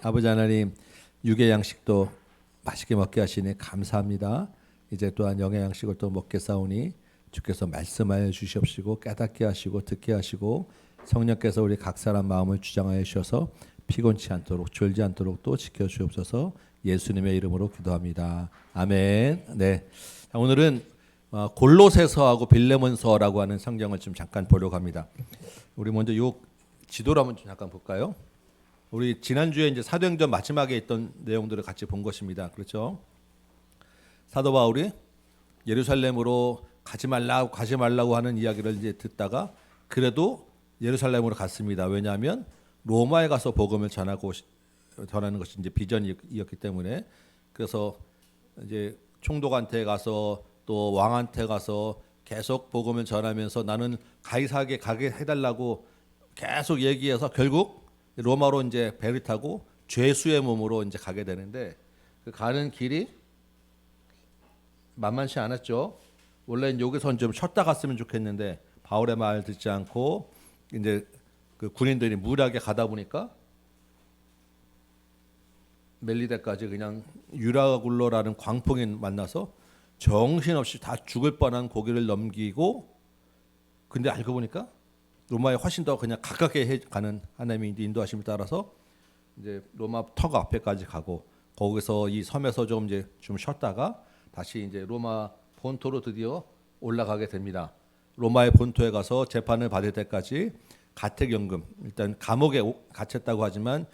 아버지 하나님, 육의 양식도 맛있게 먹게 하시니 감사합니다. 이제 또한 영의 양식을 또 먹게 싸우니 주께서 말씀하여 주시옵시고 깨닫게 하시고 듣게 하시고 성령께서 우리 각 사람 마음을 주장하여 주셔서 피곤치 않도록 졸지 않도록 또 지켜주옵소서. 예수님의 이름으로 기도합니다. 아멘. 네, 오늘은 골로새서하고 빌레몬서라고 하는 성경을 좀 잠깐 보려고 합니다. 우리 먼저 요 지도를 한번 좀 잠깐 볼까요? 우리 지난주에 이제 사도행전 마지막에 있던 내용들을 같이 본 것입니다. 그렇죠? 사도 바울이 예루살렘으로 가지 말라고 하는 이야기를 이제 듣다가 그래도 예루살렘으로 갔습니다. 왜냐하면 로마에 가서 복음을 전하는 것이 이제 비전이었기 때문에. 그래서 이제 총독한테 가서 또 왕한테 가서 계속 복음을 전하면서 나는 가이사에게 가게 해달라고 계속 얘기해서 결국 로마로 이제 배를 타고 죄수의 몸으로 이제 가게 되는데, 그 가는 길이 만만치 않았죠. 원래는 여기서 좀 쉬었다 갔으면 좋겠는데 바울의 말 듣지 않고 이제 그 군인들이 무리하게 가다 보니까 멜리데까지 그냥 유라굴로라는 광풍이 만나서 정신없이 다 죽을 뻔한 고기를 넘기고, 근데 알고 보니까 로마에 훨씬 더 그냥 가깝게 가는 하나님의 인도하심에 따라서 이제 로마 턱 앞에까지 가고 거기서 이 섬에서 좀 쉬었다가 다시 이제 로마 본토로 드디어 올라가게 됩니다. 로마의 본토에 가서 재판을 받을 때까지 가택연금, 일단 감옥에 갇혔다고 하지만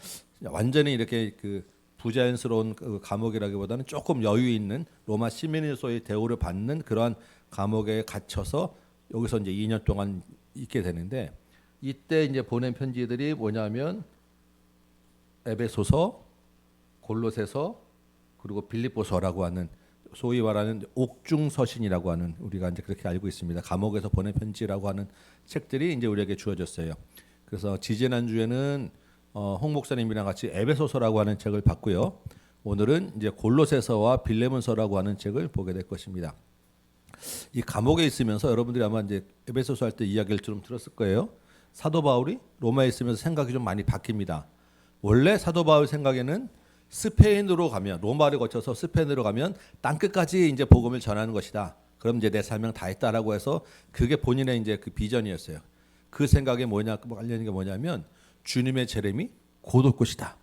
완전히 이렇게 그 부자연스러운 그 감옥이라기보다는 조금 여유 있는 로마 시민으로서의 대우를 받는 그러한 감옥에 갇혀서 여기서 이제 2년 동안 있게 되는데, 이때 이제 보낸 편지들이 뭐냐면 에베소서, 골로새서, 그리고 빌립보서라고 하는 소위 말하는 옥중서신이라고 하는, 우리가 이제 그렇게 알고 있습니다. 감옥에서 보낸 편지라고 하는 책들이 이제 우리에게 주어졌어요. 그래서 지지난 주에는 홍 목사님이랑 같이 에베소서라고 하는 책을 봤고요. 오늘은 이제 골로새서와 빌레몬서라고 하는 책을 보게 될 것입니다. 이 감옥에 있으면서 여러분들이 아마 이제 에베소서 할 때 이야기를 좀 들었을 거예요. 사도 바울이 로마에 있으면서 생각이 좀 많이 바뀝니다. 원래 사도 바울 생각에는 스페인으로 가면, 로마를 거쳐서 스페인으로 가면 땅 끝까지 이제 복음을 전하는 것이다. 그럼 이제 내 사명 다 했다라고 해서 그게 본인의 이제 그 비전이었어요. 그 생각에 관련된 게 뭐냐면 주님의 재림이 곧 올 것이다.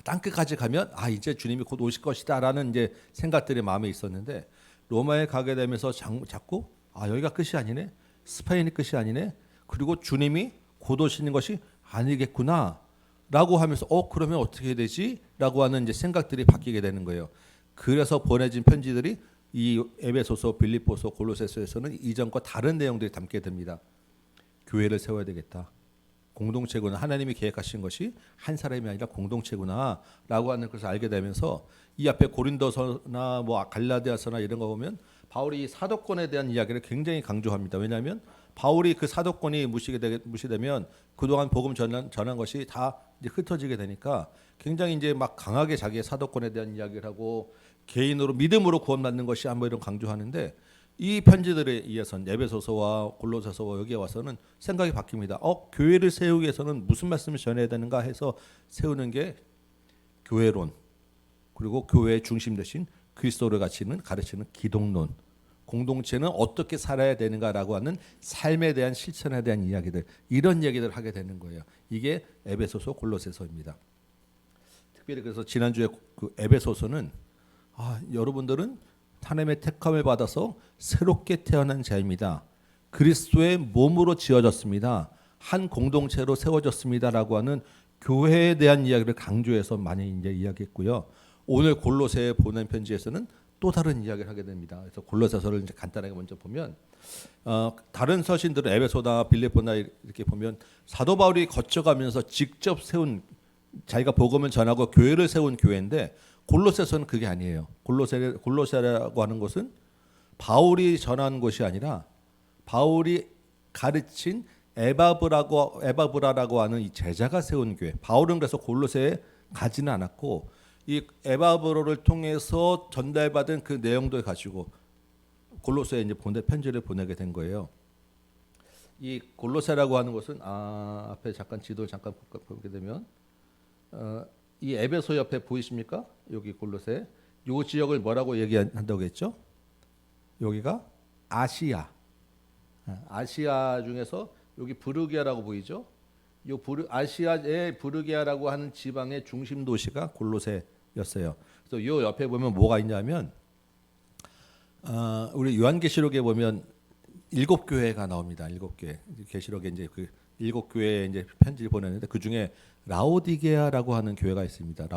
땅 끝까지 가면 이제 주님이 곧 오실 것이다라는 이제 생각들이 마음에 있었는데, 로마에 가게 되면서 자꾸 여기가 끝이 아니네, 스페인이 끝이 아니네, 그리고 주님이 곧 오시는 것이 아니겠구나라고 하면서 그러면 어떻게 되지?라고 하는 이제 생각들이 바뀌게 되는 거예요. 그래서 보내진 편지들이 이 에베소서, 빌립보서, 골로새서에서는 이전과 다른 내용들이 담게 됩니다. 교회를 세워야 되겠다. 공동체구나. 하나님이 계획하신 것이 한 사람이 아니라 공동체구나라고 하는 것을 알게 되면서, 이 앞에 고린도서나 뭐 갈라디아서나 이런 거 보면 바울이 사도권에 대한 이야기를 굉장히 강조합니다. 왜냐하면 바울이 그 사도권이 무시되면 그동안 복음 전한 것이 다 이제 흩어지게 되니까 굉장히 이제 막 강하게 자기의 사도권에 대한 이야기를 하고 개인으로 믿음으로 구원받는 것이 한번 이런 강조하는데, 이 편지들에 의해서는 에베소서와 골로새서와 여기에 와서는 생각이 바뀝니다. 교회를 세우기 위해서는 무슨 말씀을 전해야 되는가 해서 세우는 게 교회론, 그리고 교회의 중심 대신 그리스도를 가르치는 기독론, 공동체는 어떻게 살아야 되는가라고 하는 삶에 대한 실천에 대한 이야기들, 이런 얘기들을 하게 되는 거예요. 이게 에베소서, 골로새서입니다. 특별히 그래서 지난주에 그 에베소서는 여러분들은 하나님의 택함을 받아서 새롭게 태어난 자입니다. 그리스도의 몸으로 지어졌습니다. 한 공동체로 세워졌습니다라고 하는 교회에 대한 이야기를 강조해서 많이 이제 이야기했고요. 오늘 골로새에 보낸 편지에서는 또 다른 이야기를 하게 됩니다. 그래서 골로새서를 이제 간단하게 먼저 보면, 다른 서신들은 에베소나 빌립보나 이렇게 보면 사도 바울이 거쳐가면서 직접 세운, 자기가 복음을 전하고 교회를 세운 교회인데, 골로새서는 그게 아니에요. 골로새라고 하는 것은 바울이 전한 것이 아니라 바울이 가르친 에바브라라고 하는 이 제자가 세운 교회. 바울은 그래서 골로새에 가지는 않았고 이 에바브로를 통해서 전달받은 그 내용들 가지고 골로새에 이제 편지를 보내게 된 거예요. 이 골로새라고 하는 것은 앞에 잠깐 지도를 잠깐 보게 되면 이 에베소 옆에 보이십니까? 여기 골로새 요 지역을 뭐라고 얘기한다고 했죠? 여기가 아시아. 아시아 중에서 여기 부르기아라고 보이죠? 아시아의 부르기아라고 하는 지방의 중심 도시가 골로새였어요. 그래서 요 옆에 보면 뭐가 있냐면 우리 요한계시록에 보면 7교회가 나옵니다. 7교회. 계시록에 이제 그 7교회에 이제 편지를 보냈는데 그 중에 라오디게아라고 하는 교회가 있습니다.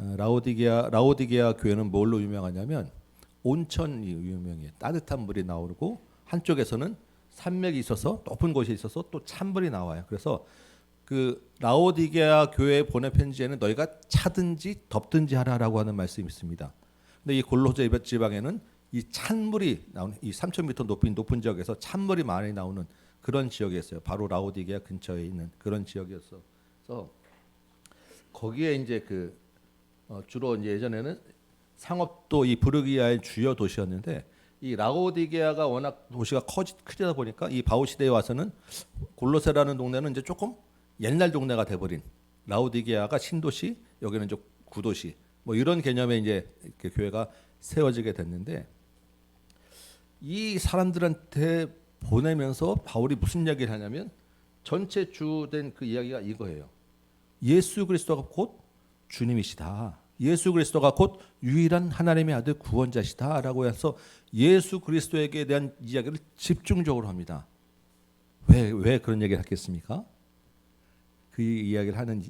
라오디게아 교회는 뭘로 유명하냐면 온천이 유명해요. 따뜻한 물이 나오고 한쪽에서는 산맥이 있어서 높은 곳이 있어서 또 찬물이 나와요. 그래서 그 라오디게아 교회에 보낸 편지에는 너희가 차든지 덥든지 하라라고 하는 말씀이 있습니다. 근데 이 골로새 지방에는 이 찬물이 나오는 이 3,000m 높은 지역에서 찬물이 많이 나오는 그런 지역이었어요. 바로 라오디게아 근처에 있는 그런 지역이었어. 그래서 거기에 이제 주로 이제 예전에는 상업도 이 부르기아의 주요 도시였는데 이 라오디게아가 워낙 도시가 크다 보니까 이 바울 시대에 와서는 골로새라는 동네는 이제 조금 옛날 동네가 돼버린 라오디게아가 신도시, 여기는 이제 구도시 뭐 이런 개념의 이제 교회가 세워지게 됐는데 이 사람들한테 보내면서 바울이 무슨 이야기를 하냐면 전체 주된 그 이야기가 이거예요. 예수 그리스도가 곧 주님이시다. 예수 그리스도가 곧 유일한 하나님의 아들 구원자시다라고 해서 예수 그리스도에게 대한 이야기를 집중적으로 합니다. 왜 그런 얘기를 하겠습니까? 그 이야기를 하는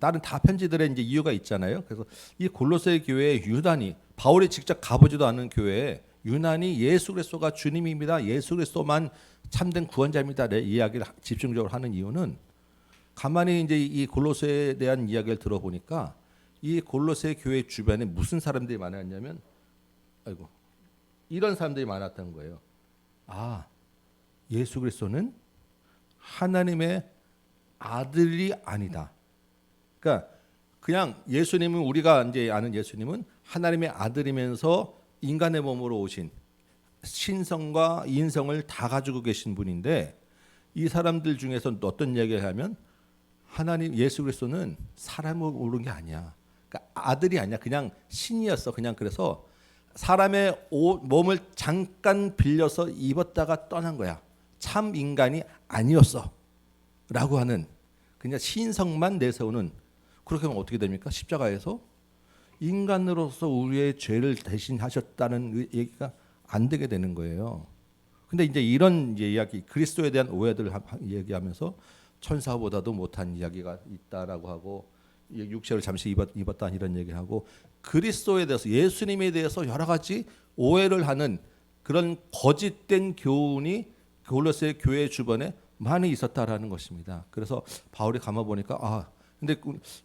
다른 다 편지들의 이제 이유가 있잖아요. 그래서 이 골로새 교회에 유난히 바울이 직접 가보지도 않은 교회에 유난히 예수 그리스도가 주님입니다. 예수 그리스도만 참된 구원자입니다. 내 이야기를 집중적으로 하는 이유는 가만히 이제 이 골로새에 대한 이야기를 들어보니까 이 골로새 교회 주변에 무슨 사람들이 많았냐면 이런 사람들이 많았던 거예요. 예수 그리스도는 하나님의 아들이 아니다. 그러니까 그냥 예수님은 우리가 이제 아는 예수님은 하나님의 아들이면서 인간의 몸으로 오신 신성과 인성을 다 가지고 계신 분인데 이 사람들 중에서 어떤 이야기를 하면 하나님 예수 그리스도는 사람으로 오른 게 아니야. 그러니까 아들이 아니야. 그냥 신이었어. 그냥 그래서 사람의 몸을 잠깐 빌려서 입었다가 떠난 거야. 참 인간이 아니었어. 라고 하는 그냥 신성만 내세우는 그렇게 하면 어떻게 됩니까? 십자가에서 인간으로서 우리의 죄를 대신하셨다는 얘기가 안 되게 되는 거예요. 근데 이제 이런 이야기 그리스도에 대한 오해들을 얘기하면서 천사보다도 못한 이야기가 있다라고 하고 육체를 잠시 입었다 이런 얘기하고 그리스도에 대해서 예수님에 대해서 여러 가지 오해를 하는 그런 거짓된 교훈이 골로새 교회 주변에 많이 있었다라는 것입니다. 그래서 바울이 가만 보니까 근데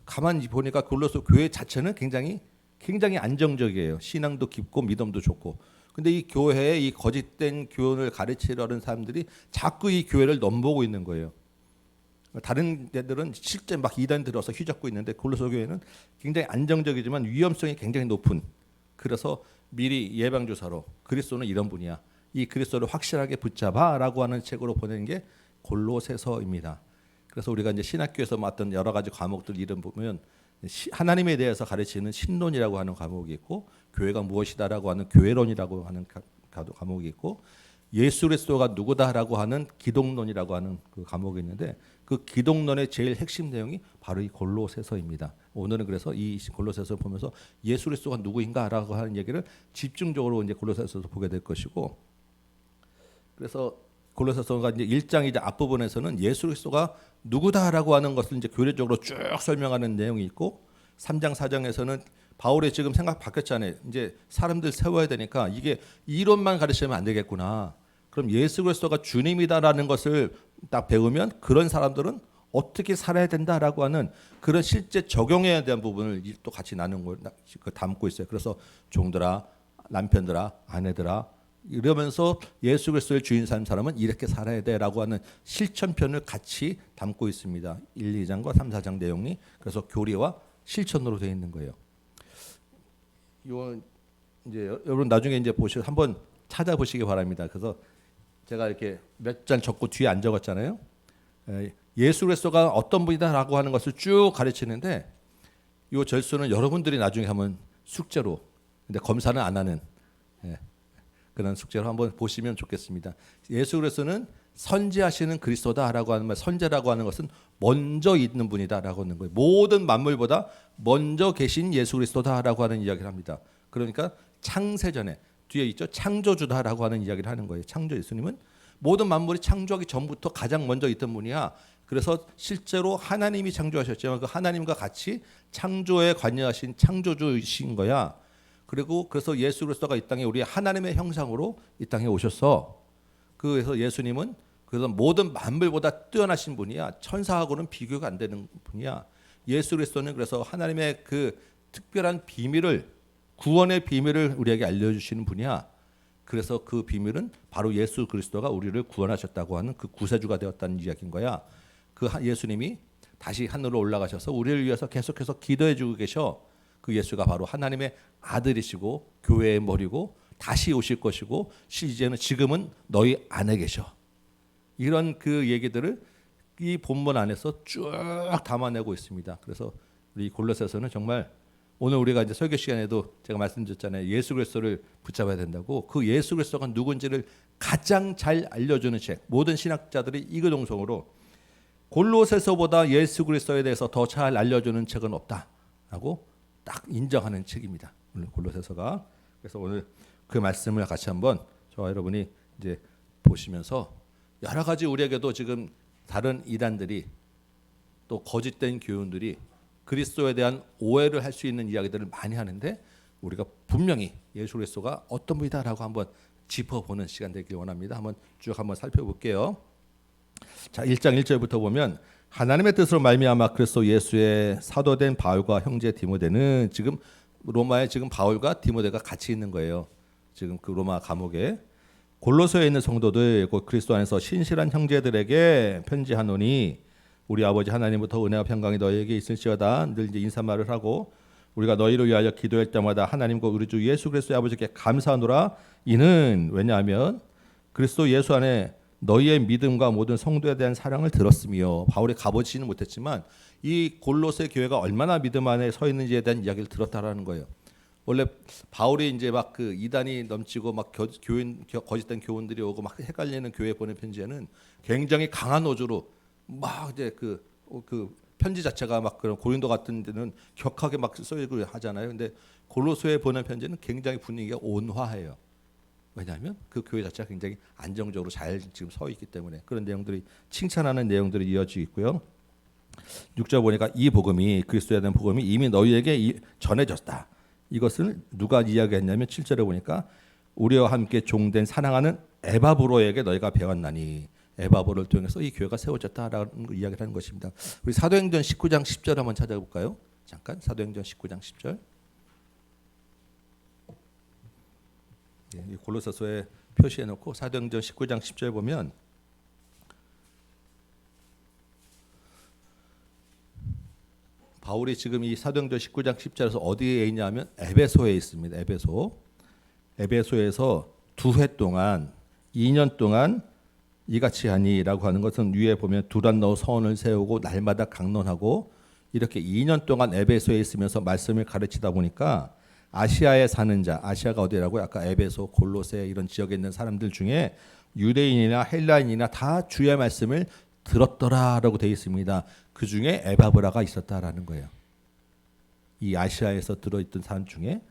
가만히 보니까 골로새 교회 자체는 굉장히 안정적이에요. 신앙도 깊고 믿음도 좋고. 근데 이 교회에 이 거짓된 교훈을 가르치려는 사람들이 자꾸 이 교회를 넘보고 있는 거예요. 다른 데들은 실제 막 이단 들어서 휘젓고 있는데 골로새 교회는 굉장히 안정적이지만 위험성이 굉장히 높은. 그래서 미리 예방 주사로 그리스도는 이런 분이야. 이 그리스도를 확실하게 붙잡아라고 하는 책으로 보내는 게 골로새서입니다. 그래서 우리가 이제 신학교에서 맡던 여러 가지 과목들 이름 보면 하나님에 대해서 가르치는 신론이라고 하는 과목이 있고 교회가 무엇이다라고 하는 교회론이라고 하는 과목이 있고 예수 그리스도가 누구다라고 하는 기독론이라고 하는 그 과목이 있는데 그 기독론의 제일 핵심 내용이 바로 이 골로새서입니다. 오늘은 그래서 이 골로새서를 보면서 예수 그리스도가 누구인가라고 하는 얘기를 집중적으로 이제 골로새서에서 보게 될 것이고 그래서 골로새서가 이제 1장 이제 앞부분에서는 예수 그리스도가 누구다라고 하는 것을 이제 교리적으로 쭉 설명하는 내용이 있고 3장 4장에서는 바울의 지금 생각 바뀌었잖아요. 이제 사람들 세워야 되니까 이게 이론만 가르치면 안 되겠구나. 그럼 예수 그리스도가 주님이다라는 것을 딱 배우면 그런 사람들은 어떻게 살아야 된다라고 하는 그런 실제 적용에 대한 부분을 또 같이 나누는 걸 담고 있어요. 그래서 종들아, 남편들아, 아내들아 이러면서 예수 그리스도의 주인 산 사람은 이렇게 살아야 돼라고 하는 실천편을 같이 담고 있습니다. 1, 2장과 3, 4장 내용이 그래서 교리와 실천으로 되어 있는 거예요. 요 이제 여러분 나중에 이제 한번 찾아보시기 바랍니다. 그래서 제가 이렇게 몇 장 적고 뒤에 안 적었잖아요. 예수 그리스도가 어떤 분이다라고 하는 것을 쭉 가르치는데 이 절수는 여러분들이 나중에 한번 숙제로, 근데 검사는 안 하는 그런 숙제로 한번 보시면 좋겠습니다. 예수 그리스도는 선지하시는 그리스도다라고 하는 말, 선제라고 하는 것은 먼저 있는 분이다라고 하는 거예요. 모든 만물보다 먼저 계신 예수 그리스도다라고 하는 이야기를 합니다. 그러니까 창세전에 뒤에 있죠, 창조주다라고 하는 이야기를 하는 거예요. 창조 예수님은 모든 만물이 창조하기 전부터 가장 먼저 있던 분이야. 그래서 실제로 하나님이 창조하셨지만 그 하나님과 같이 창조에 관여하신 창조주이신 거야. 그리고 그래서 예수 그리스도가 이 땅에 우리 하나님의 형상으로 이 땅에 오셨어. 그래서 예수님은 그래서 모든 만물보다 뛰어나신 분이야. 천사하고는 비교가 안 되는 분이야. 예수 그리스도는 그래서 하나님의 그 특별한 비밀을, 구원의 비밀을 우리에게 알려주시는 분이야. 그래서 그 비밀은 바로 예수 그리스도가 우리를 구원하셨다고 하는 그 구세주가 되었다는 이야기인 거야. 그 예수님이 다시 하늘로 올라가셔서 우리를 위해서 계속해서 기도해 주고 계셔. 그 예수가 바로 하나님의 아들이시고 교회의 머리고 다시 오실 것이고 이제는 지금은 너희 안에 계셔. 이런 그 얘기들을 이 본문 안에서 쭉 담아내고 있습니다. 그래서 우리 골로새서는 정말 오늘 우리가 이제 설교 시간에도 제가 말씀드렸잖아요. 예수 그리스도를 붙잡아야 된다고. 그 예수 그리스도가 누군지를 가장 잘 알려주는 책. 모든 신학자들이 이거동성으로 골로새서보다 예수 그리스도에 대해서 더 잘 알려주는 책은 없다라고 딱 인정하는 책입니다. 오늘 골로새서가. 그래서 오늘 그 말씀을 같이 한번 저와 여러분이 이제 보시면서 여러 가지 우리에게도 지금 다른 이단들이 또 거짓된 교훈들이 그리스도에 대한 오해를 할 수 있는 이야기들을 많이 하는데 우리가 분명히 예수 그리스도가 어떤 분이다라고 한번 짚어보는 시간 되길 원합니다. 한번 쭉 한번 살펴볼게요. 자, 1장 1절부터 보면 하나님의 뜻으로 말미암아 그리스도 예수의 사도된 바울과 형제 디모데는, 지금 로마에 지금 바울과 디모데가 같이 있는 거예요. 지금 그 로마 감옥에 골로새에 있는 성도들 곧 그리스도 안에서 신실한 형제들에게 편지하노니 우리 아버지 하나님부터 은혜와 평강이 너희에게 있을지어다. 늘 이제 인사말을 하고 우리가 너희를 위하여 기도할 때마다 하나님과 우리 주 예수 그리스도의 아버지께 감사하노라. 이는 왜냐하면 그리스도 예수 안에 너희의 믿음과 모든 성도에 대한 사랑을 들었으며, 바울이 가보지는 못했지만 이 골로새 교회가 얼마나 믿음 안에 서 있는지에 대한 이야기를 들었다라는 거예요. 원래 바울이 이제 막 그 이단이 넘치고 막 교인 거짓된 교훈들이 오고 막 헷갈리는 교회 보낸 편지에는 굉장히 강한 어조로 막 이제 그 편지 자체가 막 그런 고린도 같은 데는 격하게 막 써이고 하잖아요. 근데 골로새에 보낸 편지는 굉장히 분위기가 온화해요. 왜냐하면 그 교회 자체가 굉장히 안정적으로 잘 지금 서 있기 때문에 그런 내용들이, 칭찬하는 내용들이 이어지고 있고요. 6절 보니까 이 복음이, 그리스도에 대한 복음이 이미 너희에게 전해졌다. 이것을 누가 이야기했냐면 7절에 보니까 우리와 함께 종된 사랑하는 에바브로에게 너희가 배웠나니, 에바브로를 통해서 이 교회가 세워졌다라는 이야기를 하는 것입니다. 우리 사도행전 19장 10절 한번 찾아볼까요? 잠깐 사도행전 19장 10절. 이 골로새서에 표시해 놓고 사도행전 19장 10절 보면 바울이 지금 이 사도행전 19장 10절에서 어디에 있냐면 에베소에 있습니다. 에베소에서 2회 동안 2년 동안 이같이 하니라고 하는 것은 위에 보면 두란 넣어 서원을 세우고 날마다 강론하고 이렇게 2년 동안 에베소에 있으면서 말씀을 가르치다 보니까 아시아에 사는 자, 아시아가 어디라고요? 아까 에베소, 골로새 이런 지역에 있는 사람들 중에 유대인이나 헬라인이나 다 주의 말씀을 들었더라라고 되어 있습니다. 그 중에 에바브라가 있었다라는 거예요. 이 아시아에서 들어있던 사람 중에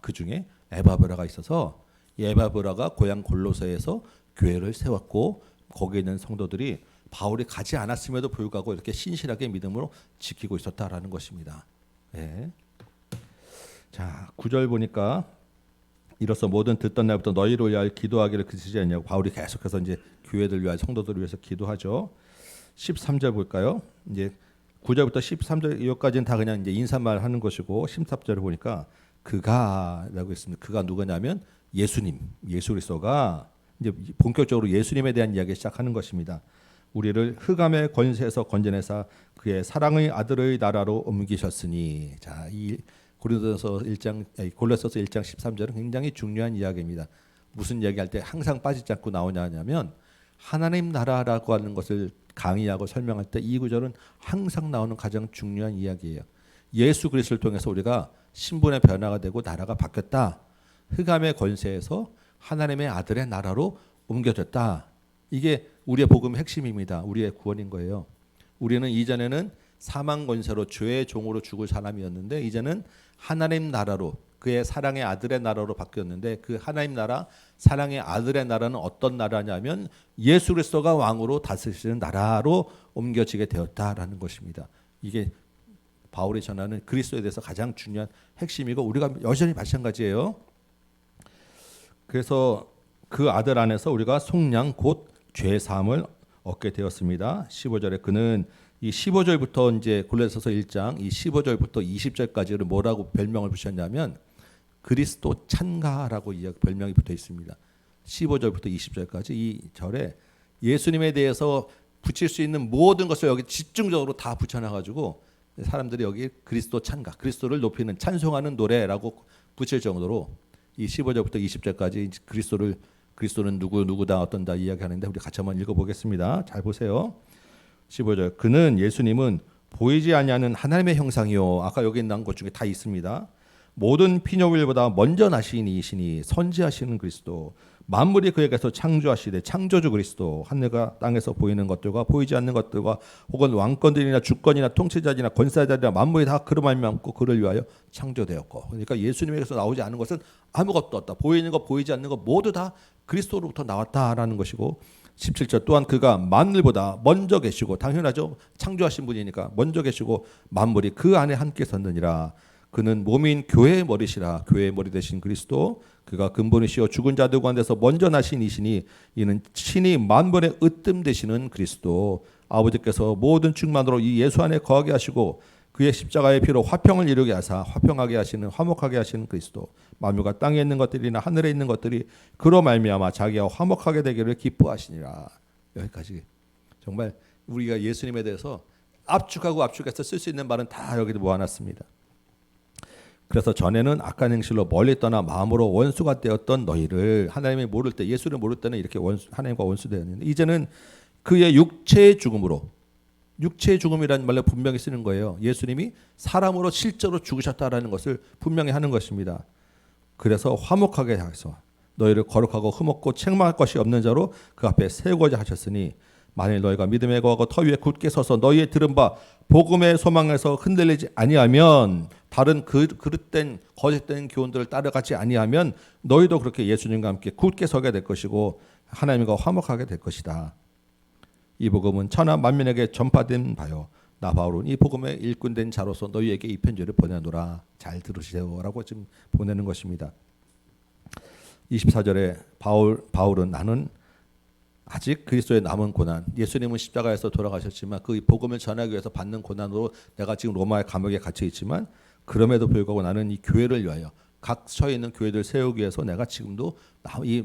그 중에 에바브라가 있어서 이 에바브라가 고향 골로새에서 교회를 세웠고 거기에 있는 성도들이 바울이 가지 않았음에도 불구하고 이렇게 신실하게 믿음으로 지키고 있었다라는 것입니다. 네. 자, 9절 보니까 이로써 모든 듣던 날부터 너희를 위하여 기도하기를 그치지 않냐고 바울이 계속해서 이제 교회들 위하여 성도들을 위해서 기도하죠. 13절 볼까요? 이제 9절부터 13절 여기까지는 다 그냥 이제 인사말 하는 것이고 13절을 보니까 그가라고 있습니다. 그가 누구냐면 예수님, 예수 그리스도가 이제 본격적으로 예수님에 대한 이야기 시작하는 것입니다. 우리를 흑암의 권세에서 건져내사 그의 사랑의 아들의 나라로 옮기셨으니. 자, 이 골로새서 1장 13절은 굉장히 중요한 이야기입니다. 무슨 이야기할 때 항상 빠지지 않고 나오냐면 하나님 나라라고 하는 것을 강의하고 설명할 때 이 구절은 항상 나오는 가장 중요한 이야기예요. 예수 그리스도를 통해서 우리가 신분의 변화가 되고 나라가 바뀌었다. 흑암의 권세에서 하나님의 아들의 나라로 옮겨졌다. 이게 우리의 복음의 핵심입니다. 우리의 구원인 거예요. 우리는 이전에는 사망 권세로 죄의 종으로 죽을 사람이었는데 이제는 하나님 나라로 그의 사랑의 아들의 나라로 바뀌었는데 그 하나님 나라 사랑의 아들의 나라는 어떤 나라냐면 예수 그리스도가 왕으로 다스리시는 나라로 옮겨지게 되었다라는 것입니다. 이게 바울이 전하는 그리스도에 대해서 가장 중요한 핵심이고 우리가 여전히 마찬가지예요. 그래서 그 아들 안에서 우리가 속량 곧 죄 사함을 얻게 되었습니다. 15절에 그는 이 15절부터 이제 골로새서 1장 이 15절부터 20절까지를 뭐라고 별명을 붙였냐면 그리스도 찬가라고 별명이 붙어 있습니다. 15절부터 20절까지 이 절에 예수님에 대해서 붙일 수 있는 모든 것을 여기 집중적으로 다 붙여놔가지고 사람들이 여기 그리스도 찬가, 그리스도를 높이는 찬송하는 노래라고 붙일 정도로 이 15절부터 20절까지 그리스도는 누구다 어떤다 이야기하는데 우리 같이 한번 읽어보겠습니다. 잘 보세요. 15절 그는 예수님은 보이지 아니하는 하나님의 형상이요. 아까 여기 나온 것 중에 다 있습니다. 모든 피조물보다 먼저 나신 이시니 선지하시는 그리스도 만물이 그에게서 창조하시되 창조주 그리스도 하늘과 땅에서 보이는 것들과 보이지 않는 것들과 혹은 왕권들이나 주권이나 통치자들이나 권세자들이나 만물이 다 그로 말미암고 그를 위하여 창조되었고 그러니까 예수님에게서 나오지 않은 것은 아무것도 없다. 보이는 것 보이지 않는 것 모두 다 그리스도로부터 나왔다라는 것이고 17절 또한 그가 만물보다 먼저 계시고 당연하죠. 창조하신 분이니까 먼저 계시고 만물이 그 안에 함께 섰느니라. 그는 몸인 교회의 머리시라. 교회의 머리 되신 그리스도 그가 근본이시요 죽은 자들 가운데서 먼저 나신 이시니 이는 친히 만물의 으뜸 되시는 그리스도 아버지께서 모든 충만으로 이 예수 안에 거하게 하시고 그의 십자가의 피로 화평을 이루게 하사 화평하게 하시는 화목하게 하시는 그리스도 만물과 땅에 있는 것들이나 하늘에 있는 것들이 그로 말미암아 자기와 화목하게 되기를 기뻐하시니라. 여기까지 정말 우리가 예수님에 대해서 압축하고 압축해서 쓸 수 있는 말은 다 여기 모아놨습니다. 그래서 전에는 악한 행실로 멀리 떠나 마음으로 원수가 되었던 너희를 하나님을 모를 때 예수를 모를 때는 이렇게 하나님과 원수되었는데 이제는 그의 육체의 죽음으로 육체의 죽음이라는 말로 분명히 쓰는 거예요. 예수님이 사람으로 실제로 죽으셨다라는 것을 분명히 하는 것입니다. 그래서 화목하게 하셔서 너희를 거룩하고 흠없고 책망할 것이 없는 자로 그 앞에 세우고자 하셨으니 만일 너희가 믿음에 거하고 터 위에 굳게 서서 너희의 들은 바 복음의 소망에서 흔들리지 아니하면 다른 그릇된 거짓된 교훈들을 따라가지 아니하면 너희도 그렇게 예수님과 함께 굳게 서게 될 것이고 하나님과 화목하게 될 것이다. 이 복음은 천하 만민에게 전파된 바요. 나 바울은 이 복음의 일꾼된 자로서 너희에게 이 편지를 보내노라. 잘 들으시세요라고 지금 보내는 것입니다. 24절에 바울은 나는 아직 그리스도의 남은 고난, 예수님은 십자가에서 돌아가셨지만 그 복음을 전하기 위해서 받는 고난으로 내가 지금 로마의 감옥에 갇혀 있지만 그럼에도 불구하고 나는 이 교회를 위하여 각 처해 있는 교회들 세우기 위해서 내가 지금도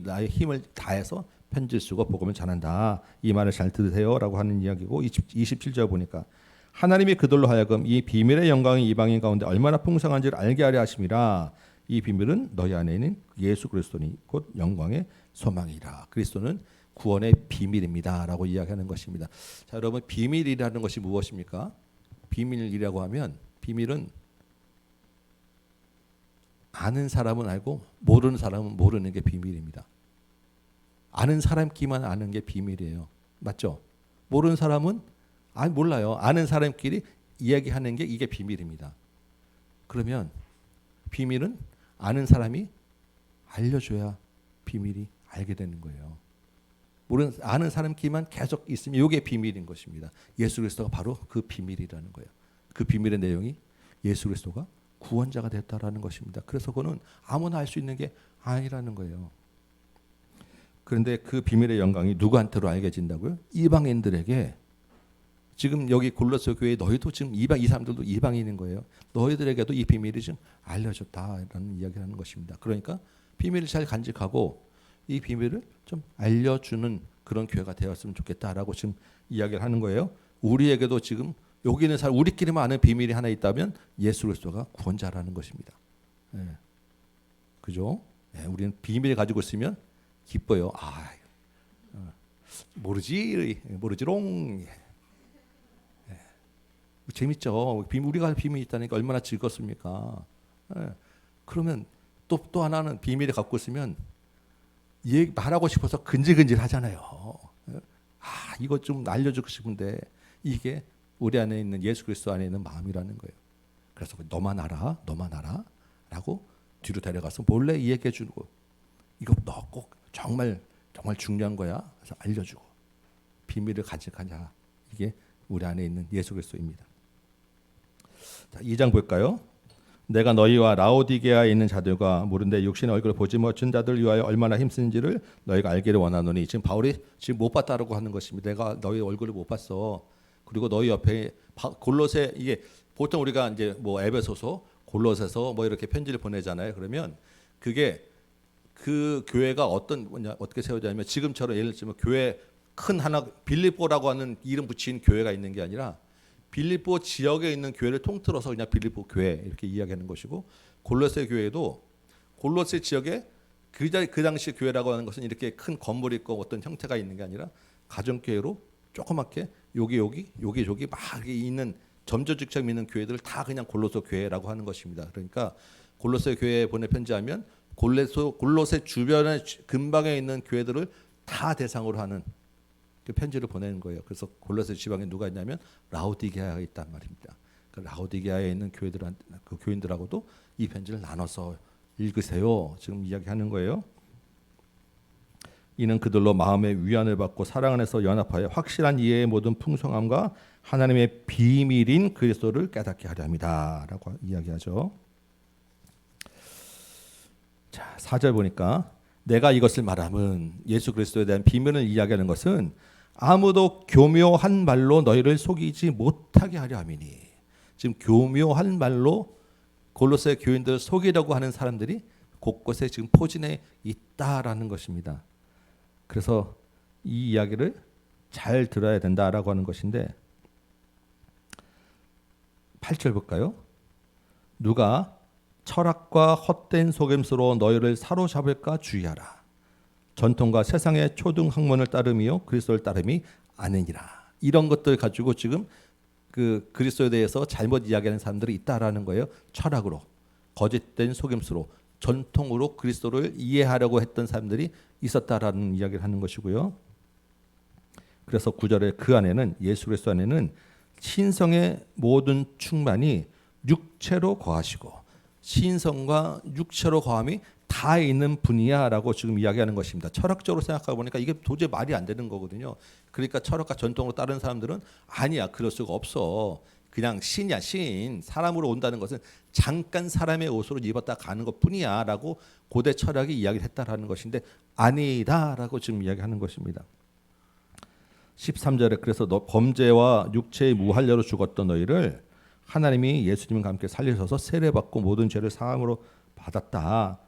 나의 힘을 다해서 편지를 쓰고 복음을 전한다. 이 말을 잘 들으세요라고 하는 이야기고 27절 보니까 하나님이 그들로 하여금 이 비밀의 영광이 이방인 가운데 얼마나 풍성한지를 알게 하려 하심이라. 이 비밀은 너희 안에 있는 예수 그리스도니 곧 영광의 소망이라. 그리스도는 구원의 비밀입니다라고 이야기하는 것입니다. 자, 여러분 비밀이라는 것이 무엇입니까? 비밀이라고 하면 비밀은 아는 사람은 알고 모르는 사람은 모르는 게 비밀입니다. 아는 사람끼리만 아는 게 비밀이에요. 맞죠? 모르는 사람은 몰라요. 아는 사람끼리 이야기하는 게 이게 비밀입니다. 그러면 비밀은 아는 사람이 알려줘야 비밀이 알게 되는 거예요. 아는 사람끼리만 계속 있으면 이게 비밀인 것입니다. 예수 그리스도가 바로 그 비밀이라는 거예요. 그 비밀의 내용이 예수 그리스도가 구원자가 됐다라는 것입니다. 그래서 그거는 아무나 알 수 있는 게 아니라는 거예요. 그런데 그 비밀의 영광이 누구한테로 알려진다고요? 이방인들에게. 지금 여기 골로새 교회 너희도 지금 이 사람들도 이방인인 거예요. 너희들에게도 이 비밀이 좀 알려졌다라는 이야기를 하는 것입니다. 그러니까 비밀을 잘 간직하고 이 비밀을 좀 알려주는 그런 교회가 되었으면 좋겠다라고 지금 이야기를 하는 거예요. 우리에게도 지금 여기 있는 사람 우리끼리만 아는 비밀이 하나 있다면 예수 그리스도가 구원자라는 것입니다. 네. 그죠? 네, 우리는 비밀을 가지고 있으면 기뻐요. 모르지롱. 재밌죠. 우리가 비밀이 있다니까 얼마나 즐겁습니까? 예. 그러면 또 하나는 비밀을 갖고 있으면 말하고 싶어서 근질근질 하잖아요. 예. 이거 좀 알려주고 싶은데 이게 우리 안에 있는 예수 그리스도 안에 있는 마음이라는 거예요. 그래서 너만 알아 라고 뒤로 데려가서 몰래 얘기해 주고, 이거 너 꼭 정말 중요한 거야. 그래서 알려주고 비밀을 가져가자. 이게 우리 안에 있는 예수 그리스도입니다. 자, 2장 볼까요? 내가 너희와 라오디게아에 있는 자들과 모른데 육신의 얼굴을 보지 못한 자들 위하여 얼마나 힘쓰는지를 너희가 알기를 원하노니. 지금 바울이 지금 못 봤다라고 하는 것입니다. 내가 너희 얼굴을 못 봤어. 그리고 너희 옆에 골로새, 이게 보통 우리가 이제 뭐 에베소서, 골로새서 뭐 이렇게 편지를 보내잖아요. 그러면 그게 그 교회가 어떻게 세워졌냐면, 지금처럼 예를 들면 교회 큰 하나 빌립보라고 하는 이름 붙인 교회가 있는 게 아니라 빌립보 지역에 있는 교회를 통틀어서 그냥 빌립보 교회 이렇게 이야기하는 것이고, 골로새 교회도 골로새 지역에 그 당시 교회라고 하는 것은 이렇게 큰 건물이 있고 어떤 형태가 있는 게 아니라 가정교회로 조그맣게 여기 막 있는 점조직처럼 있는 교회들을 다 그냥 골로새 교회라고 하는 것입니다. 그러니까 골로새 교회에 보내 편지하면 골로새 주변에 근방에 있는 교회들을 다 대상으로 하는 그 편지를 보내는 거예요. 그래서 골로새 지방에 누가 있냐면 라오디게아가 있단 말입니다. 그 라오디게아에 있는 그 교인들하고도 이 편지를 나눠서 읽으세요. 지금 이야기하는 거예요. 이는 그들로 마음의 위안을 받고 사랑 안에서 연합하여 확실한 이해의 모든 풍성함과 하나님의 비밀인 그리스도를 깨닫게 하려 합니다라고 이야기하죠. 자, 4절 보니까 내가 이것을 말함은, 예수 그리스도에 대한 비밀을 이야기하는 것은 아무도 교묘한 말로 너희를 속이지 못하게 하려 함이니. 지금 교묘한 말로 골로새 교인들을 속이려고 하는 사람들이 곳곳에 지금 포진해 있다라는 것입니다. 그래서 이 이야기를 잘 들어야 된다라고 하는 것인데, 8절 볼까요? 누가 철학과 헛된 속임수로 너희를 사로잡을까 주의하라. 전통과 세상의 초등 학문을 따름이요 그리스도를 따름이 아니니라. 이런 것들 가지고 지금 그 그리스도에 대해서 잘못 이야기하는 사람들이 있다라는 거예요. 철학으로, 거짓된 속임수로, 전통으로 그리스도를 이해하려고 했던 사람들이 있었다라는 이야기를 하는 것이고요. 그래서 9절에 그 안에는, 예수 그리스도 안에는 신성의 모든 충만이 육체로 거하시고, 신성과 육체로 거함이 다 있는 분이야라고 지금 이야기하는 것입니다. 철학적으로 생각해 보니까 이게 도저히 말이 안 되는 거거든요. 그러니까 철학과 전통으로 따른 사람들은 아니야, 그럴 수가 없어. 그냥 신이야, 신. 사람으로 온다는 것은 잠깐 사람의 옷으로 입었다 가는 것뿐이야라고 고대 철학이 이야기를 했다라는 것인데, 아니다라고 지금 이야기하는 것입니다. 13절에 그래서 너 범죄와 육체의 무할례로 죽었던 너희를 하나님이 예수님과 함께 살리셔서 세례받고 모든 죄를 사함으로 받았다.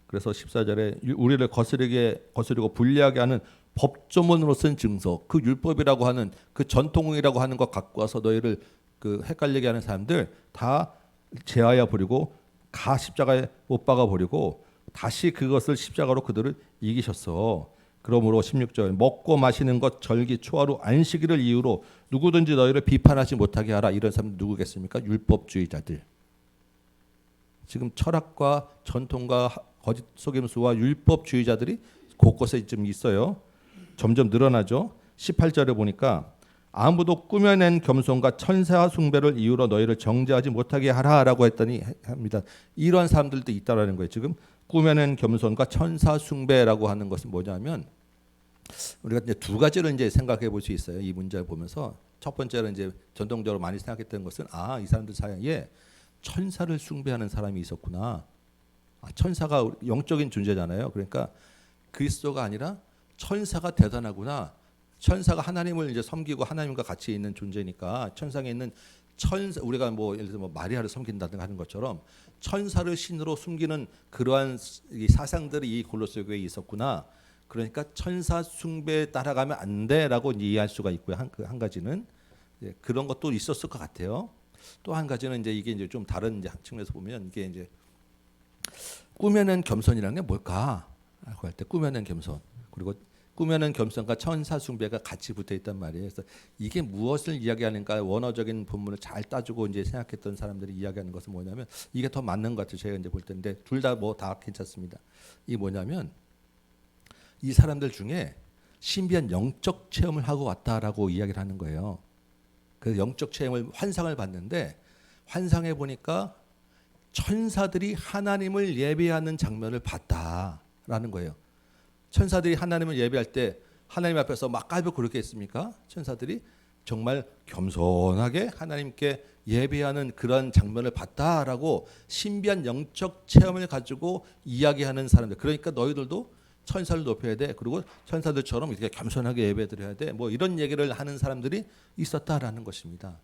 그래서 14절에 우리를 거스리고 불리하게 하는 법조문으로 쓴 증서, 그 율법이라고 하는 그 전통이라고 하는 것 갖고 와서 너희를 그 헷갈리게 하는 사람들 다 제하여 버리고 십자가에 못 박아 버리고 다시 그것을 십자가로 그들을 이기셨어. 그러므로 16절 먹고 마시는 것 절기 초하루 안식일을 이유로 누구든지 너희를 비판하지 못하게 하라. 이런 사람들 누구겠습니까? 율법주의자들. 지금 철학과 전통과 거짓 속임수와 율법주의자들이 곳곳에 좀 있어요. 점점 늘어나죠. 18절에 보니까 아무도 꾸며낸 겸손과 천사 숭배를 이유로 너희를 정죄하지 못하게 하라라고 했더니 합니다. 이런 사람들도 있다라는 거예요. 지금 꾸며낸 겸손과 천사 숭배라고 하는 것은 뭐냐면, 우리가 이제 두 가지를 이제 생각해 볼 수 있어요. 이 문제를 보면서 첫 번째로 이제 전통적으로 많이 생각했던 것은, 이 사람들 사이에 천사를 숭배하는 사람이 있었구나. 천사가 영적인 존재잖아요. 그러니까 그리스도가 아니라 천사가 대단하구나. 천사가 하나님을 이제 섬기고 하나님과 같이 있는 존재니까, 천상에 있는 천사, 우리가 뭐 예를 들어 마리아를 섬긴다든가 하는 것처럼 천사를 신으로 숨기는 그러한 이 사상들이 이 골로새 교회에 있었구나. 그러니까 천사 숭배에 따라가면 안 돼라고 이해할 수가 있고요. 한 가지는 그런 것도 있었을 것 같아요. 또 한 가지는 이제 이게 이제 좀 다른 이제 측면에서 보면, 이게 이제 꾸며낸 겸손이라는 게 뭘까? 라고 할 때 꾸며낸 겸손, 그리고 꿈에는 겸손과 천사 숭배가 같이 붙어 있단 말이에요. 그래서 이게 무엇을 이야기하는가 원어적인 본문을 잘 따지고 이제 생각했던 사람들이 이야기하는 것은 뭐냐면 이게 더 맞는 것 같아요. 제가 이제 볼 텐데 둘 다 뭐 다 괜찮습니다. 이게 뭐냐면 이 사람들 중에 신비한 영적 체험을 하고 왔다라고 이야기를 하는 거예요. 그 영적 체험을 환상을 봤는데 환상해 보니까 천사들이 하나님을 예배하는 장면을 봤다라는 거예요. 천사들이 하나님을 예배할 때 하나님 앞에서 막 깔고 그렇게 했습니까? 천사들이 정말 겸손하게 하나님께 예배하는 그런 장면을 봤다라고 신비한 영적 체험을 가지고 이야기하는 사람들. 그러니까 너희들도 천사를 높여야 돼. 그리고 천사들처럼 이렇게 겸손하게 예배드려야 돼. 뭐 이런 얘기를 하는 사람들이 있었다라는 것입니다.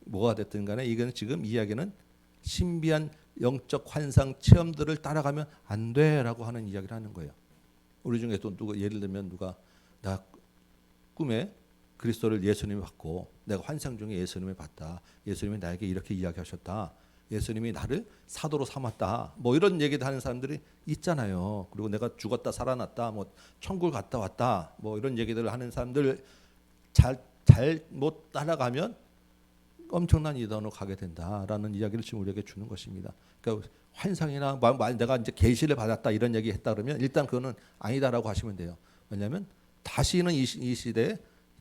뭐가 됐든 간에 이거는 지금 이야기는 신비한 영적 환상 체험들을 따라가면 안 돼라고 하는 이야기를 하는 거예요. 우리 중에 또 누가 예를 들면 누가 나 꿈에 그리스도를 예수님이 봤고 내가 환상 중에 예수님을 봤다. 예수님이 나에게 이렇게 이야기하셨다. 예수님이 나를 사도로 삼았다. 뭐 이런 얘기도 하는 사람들이 있잖아요. 그리고 내가 죽었다 살아났다. 뭐 천국을 갔다 왔다. 뭐 이런 얘기들을 하는 사람들 잘 못 따라가면 엄청난 이단으로 가게 된다라는 이야기를 지금 우리에게 주는 것입니다. 그러니까 환상이나 내가 이제 계시를 받았다 이런 얘기 했다 그러면 일단 그거는 아니다라고 하시면 돼요. 왜냐하면 다시는 이 시대에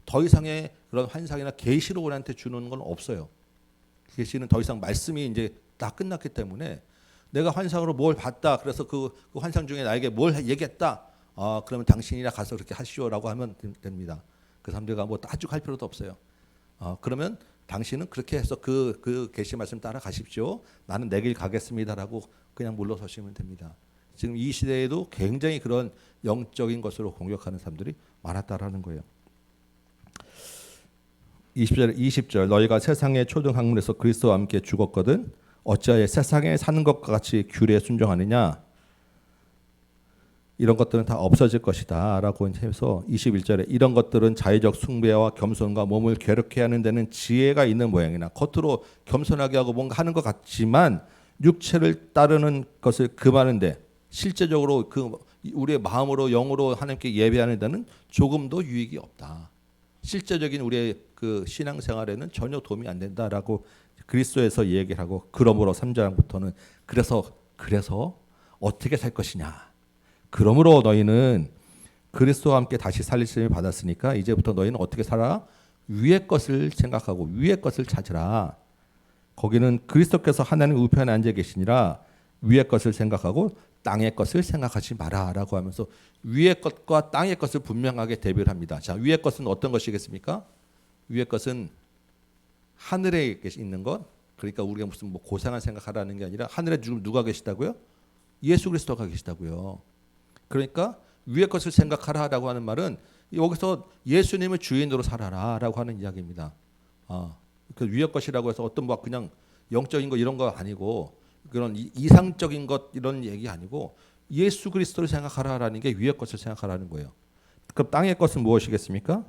더 이상의 그런 환상이나 계시를 우리한테 주는 건 없어요. 계시는 더 이상 말씀이 이제 다 끝났기 때문에 내가 환상으로 뭘 봤다. 그래서 그 환상 중에 나에게 뭘 얘기했다. 그러면 당신이나 가서 그렇게 하시오라고 하면 됩니다. 그 사람들과 뭐 따죽 할 필요도 없어요. 그러면 당신은 그렇게 해서 그 계시 말씀 따라 가십시오. 나는 내 길 가겠습니다라고 그냥 물러서시면 됩니다. 지금 이 시대에도 굉장히 그런 영적인 것으로 공격하는 사람들이 많았다라는 거예요. 20절 너희가 세상의 초등학문에서 그리스도와 함께 죽었거든 어찌하여 세상에 사는 것과 같이 규례에 순종하느냐. 이런 것들은 다 없어질 것이다 라고 해서 21절에 이런 것들은 자의적 숭배와 겸손과 몸을 괴롭게 하는 데는 지혜가 있는 모양이나 겉으로 겸손하게 하고 뭔가 하는 것 같지만 육체를 따르는 것을 금하는데 실제적으로 그 우리의 마음으로 영으로 하나님께 예배하는 데는 조금도 유익이 없다. 실제적인 우리의 그 신앙생활에는 전혀 도움이 안 된다라고 그리스도에서 얘기를 하고 그러므로 3장부터는 그래서 어떻게 살 것이냐. 그러므로 너희는 그리스도와 함께 다시 살리심을 받았으니까 이제부터 너희는 어떻게 살아? 위의 것을 생각하고 위의 것을 찾으라. 거기는 그리스도께서 하나님 우편에 앉아 계시니라 위의 것을 생각하고 땅의 것을 생각하지 마라라고 하면서 위의 것과 땅의 것을 분명하게 대비를 합니다. 자, 위의 것은 어떤 것이겠습니까? 위의 것은 하늘에 있는 것. 그러니까 우리가 무슨 뭐 고상한 생각하라는 게 아니라 하늘에 지금 누가 계시다고요? 예수 그리스도가 계시다고요. 그러니까 위의 것을 생각하라라고 하는 말은 여기서 예수님을 주인으로 살아라라고 하는 이야기입니다. 그 위의 것이라고 해서 어떤 뭐 그냥 영적인 거 이런 거 아니고 그런 이상적인 것 이런 얘기 아니고 예수 그리스도를 생각하라라는 게 위의 것을 생각하라는 거예요. 그럼 땅의 것은 무엇이겠습니까?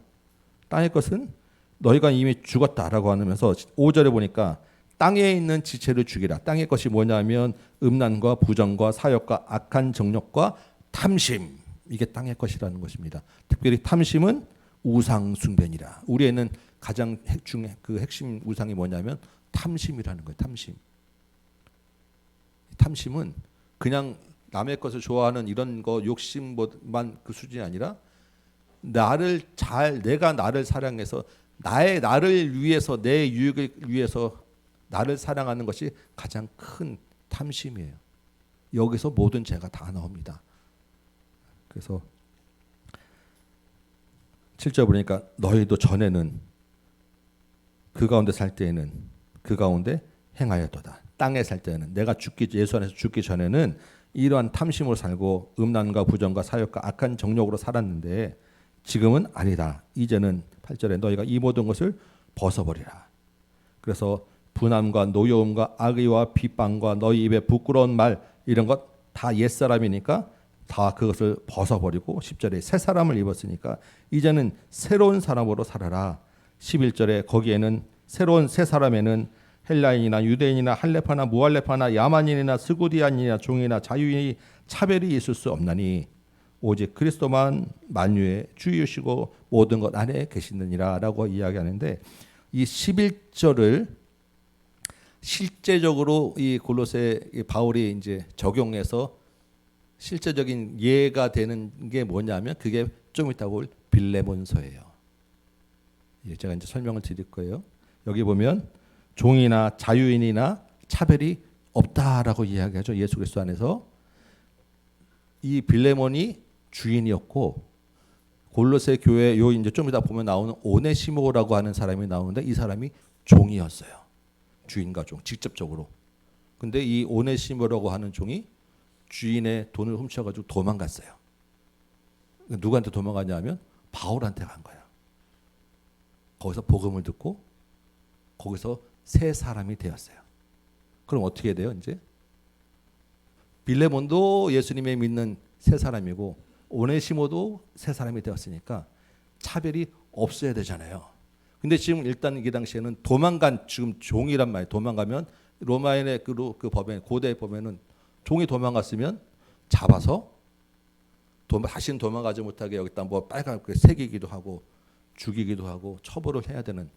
땅의 것은 너희가 이미 죽었다라고 하면서 5절에 보니까 땅에 있는 지체를 죽이라. 땅의 것이 뭐냐면 음란과 부정과 사욕과 악한 정욕과 탐심. 이게 땅의 것이라는 것입니다. 특별히 탐심은 우상 숭배니라. 우리에는 가장 핵심 우상이 뭐냐면 탐심이라는 거예요. 탐심. 탐심은 그냥 남의 것을 좋아하는 이런 거 욕심만 그 수준이 아니라 내가 나를 사랑해서 나를 위해서 내 유익을 위해서 나를 사랑하는 것이 가장 큰 탐심이에요. 여기서 모든 죄가 다 나옵니다. 그래서 7절 보니까 너희도 전에는 그 가운데 살 때에는 그 가운데 행하였도다. 땅에 살 때는 내가 예수 안에서 죽기 전에는 이러한 탐심으로 살고 음란과 부정과 사욕과 악한 정욕으로 살았는데 지금은 아니다. 이제는 8절에 너희가 이 모든 것을 벗어버리라. 그래서 분함과 노여움과 악의와 비방과 너희 입에 부끄러운 말 이런 것 다 옛사람이니까 다 그것을 벗어버리고 10절에 새 사람을 입었으니까 이제는 새로운 사람으로 살아라. 11절에 거기에는 새로운 새 사람에는 헬라인이나 유대인이나 할레파나 무할레파나 야만인이나 스구디안이나 종이나 자유인이 차별이 있을 수 없나니 오직 그리스도만 만유의 주이시고 모든 것 안에 계시느니라라고 이야기하는데, 이 11절을 실제적으로 이 골로새 바울이 이제 적용해서 실제적인 예가 되는 게 뭐냐면, 그게 좀 이따 볼 빌레몬서예요. 제가 이제 설명을 드릴 거예요. 여기 보면 종이나 자유인이나 차별이 없다라고 이야기하죠. 예수 그리스도 안에서. 이 빌레몬이 주인이었고, 골로새 교회 요 이제 좀 이따 보면 나오는 오네시모라고 하는 사람이 나오는데, 이 사람이 종이었어요. 주인과 종 직접적으로. 근데 이 오네시모라고 하는 종이 주인의 돈을 훔쳐가지고 도망갔어요. 누구한테 도망가냐면 바울한테 간 거야. 거기서 복음을 듣고 거기서 새 사람이 되었어요. 그럼 어떻게 돼요? 이제 빌레몬도 예수님의 믿는 새 사람이고 오네시모도 새 사람이 되었으니까 차별이 없어야 되잖아요. 근데 지금 일단 이 당시에는 도망간, 지금 종이란 말이에요. 도망가면 로마인의 그 법에, 고대 법에는 종이 도망갔으면 잡아서 다시는 도망가지 못하게 여기다 뭐 빨갛게 새기기도 하고 죽이기도 하고 처벌을 해야 되는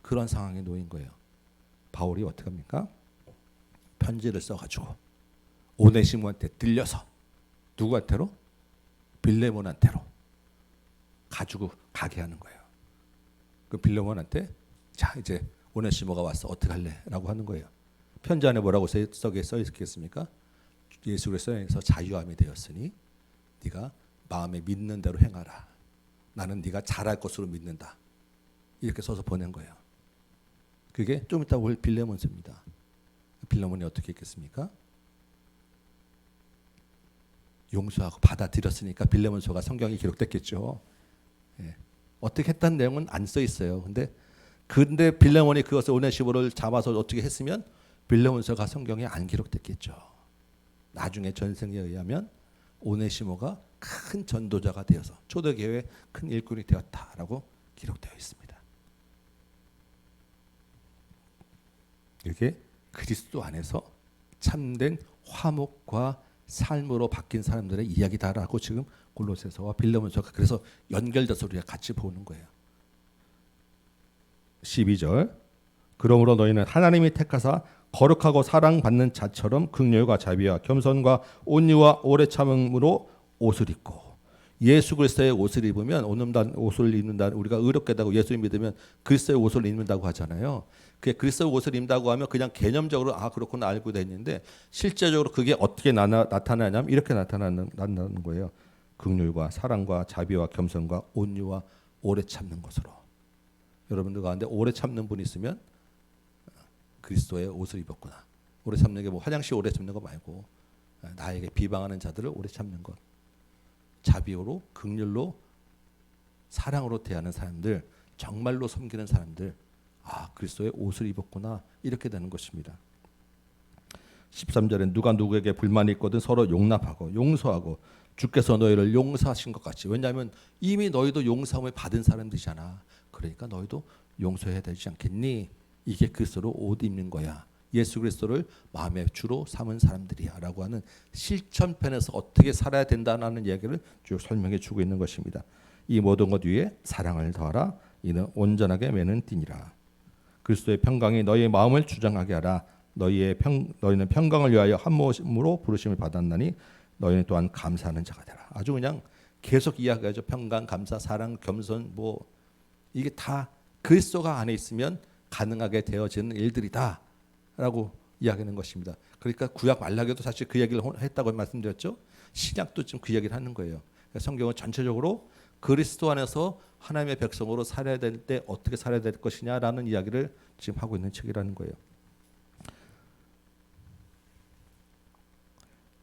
그런 상황에 놓인 거예요. 바울이 어떻게 합니까? 편지를 써가지고 오네시모한테 들려서, 누구한테로? 빌레몬한테로 가지고 가게 하는 거예요. 그 빌레몬한테 자 이제 오네시모가 왔어, 어떻게 할래? 라고 하는 거예요. 편지 안에 뭐라고 써 있겠습니까? 예수 그리스도에서 자유함이 되었으니 네가 마음에 믿는 대로 행하라. 나는 네가 잘할 것으로 믿는다. 이렇게 써서 보낸 거예요. 그게 좀 이따 올 빌레몬서입니다. 빌레몬이 어떻게 했겠습니까? 용서하고 받아들였으니까 빌레몬서가 성경에 기록됐겠죠. 예. 어떻게 했다는 내용은 안 써 있어요. 근데 빌레몬이 그것을 오네시모를 잡아서 어떻게 했으면 빌레몬서가 성경에 안 기록됐겠죠. 나중에 전승에 의하면 오네시모가 큰 전도자가 되어서 초대교회의 큰 일꾼이 되었다라고 기록되어 있습니다. 이게 그리스도 안에서 참된 화목과 삶으로 바뀐 사람들의 이야기다라고 지금 골로새서와 빌레몬서가 그래서 연결돼서 우리가 같이 보는 거예요. 12절, 그러므로 너희는 하나님이 택하사 거룩하고 사랑받는 자처럼 긍휼과 자비와 겸손과 온유와 오래 참음으로 옷을 입고, 예수 그리스도의 옷을 입으면, 옷을 입는다, 우리가 의롭게 되고 예수를 믿으면 그리스도의 옷을 입는다고 하잖아요. 그게 그리스도의 옷을 입는다고 하면 그냥 개념적으로 그렇구나 알고 있는데, 실제적으로 그게 어떻게 나타나냐면 이렇게 나타나는 거예요. 긍휼과 사랑과 자비와 겸손과 온유와 오래 참는 것으로. 여러분들 가운데 오래 참는 분이 있으면 그리스도의 옷을 입었구나. 오래 참는 게 뭐 화장실 오래 참는 거 말고 나에게 비방하는 자들을 오래 참는 것. 자비로, 긍휼로, 사랑으로 대하는 사람들, 정말로 섬기는 사람들, 그리스도의 옷을 입었구나, 이렇게 되는 것입니다. 13절엔 누가 누구에게 불만이 있거든 서로 용납하고 용서하고 주께서 너희를 용서하신 것 같이. 왜냐하면 이미 너희도 용서함을 받은 사람들이잖아. 그러니까 너희도 용서해야 되지 않겠니? 이게 그리스도로 옷 입는 거야. 예수 그리스도를 마음의 주로 삼은 사람들이야 라고 하는 실천편에서 어떻게 살아야 된다는 이야기를 쭉 설명해 주고 있는 것입니다. 이 모든 것 위에 사랑을 더하라. 이는 온전하게 매는 띠니라. 그리스도의 평강이 너희의 마음을 주장하게 하라. 너희는 평강을 위하여 한 모습으로 부르심을 받았나니 너희는 또한 감사하는 자가 되라. 아주 그냥 계속 이야기하죠. 평강, 감사, 사랑, 겸손, 이게 다 그리스도가 안에 있으면 가능하게 되어지는 일들이다 라고 이야기하는 것입니다. 그러니까 구약 말라기도 사실 그 얘기를 했다고 말씀드렸죠. 신약도 지금 그 얘기를 하는 거예요. 성경은 전체적으로 그리스도 안에서 하나님의 백성으로 살아야 될 때 어떻게 살아야 될 것이냐라는 이야기를 지금 하고 있는 책이라는 거예요.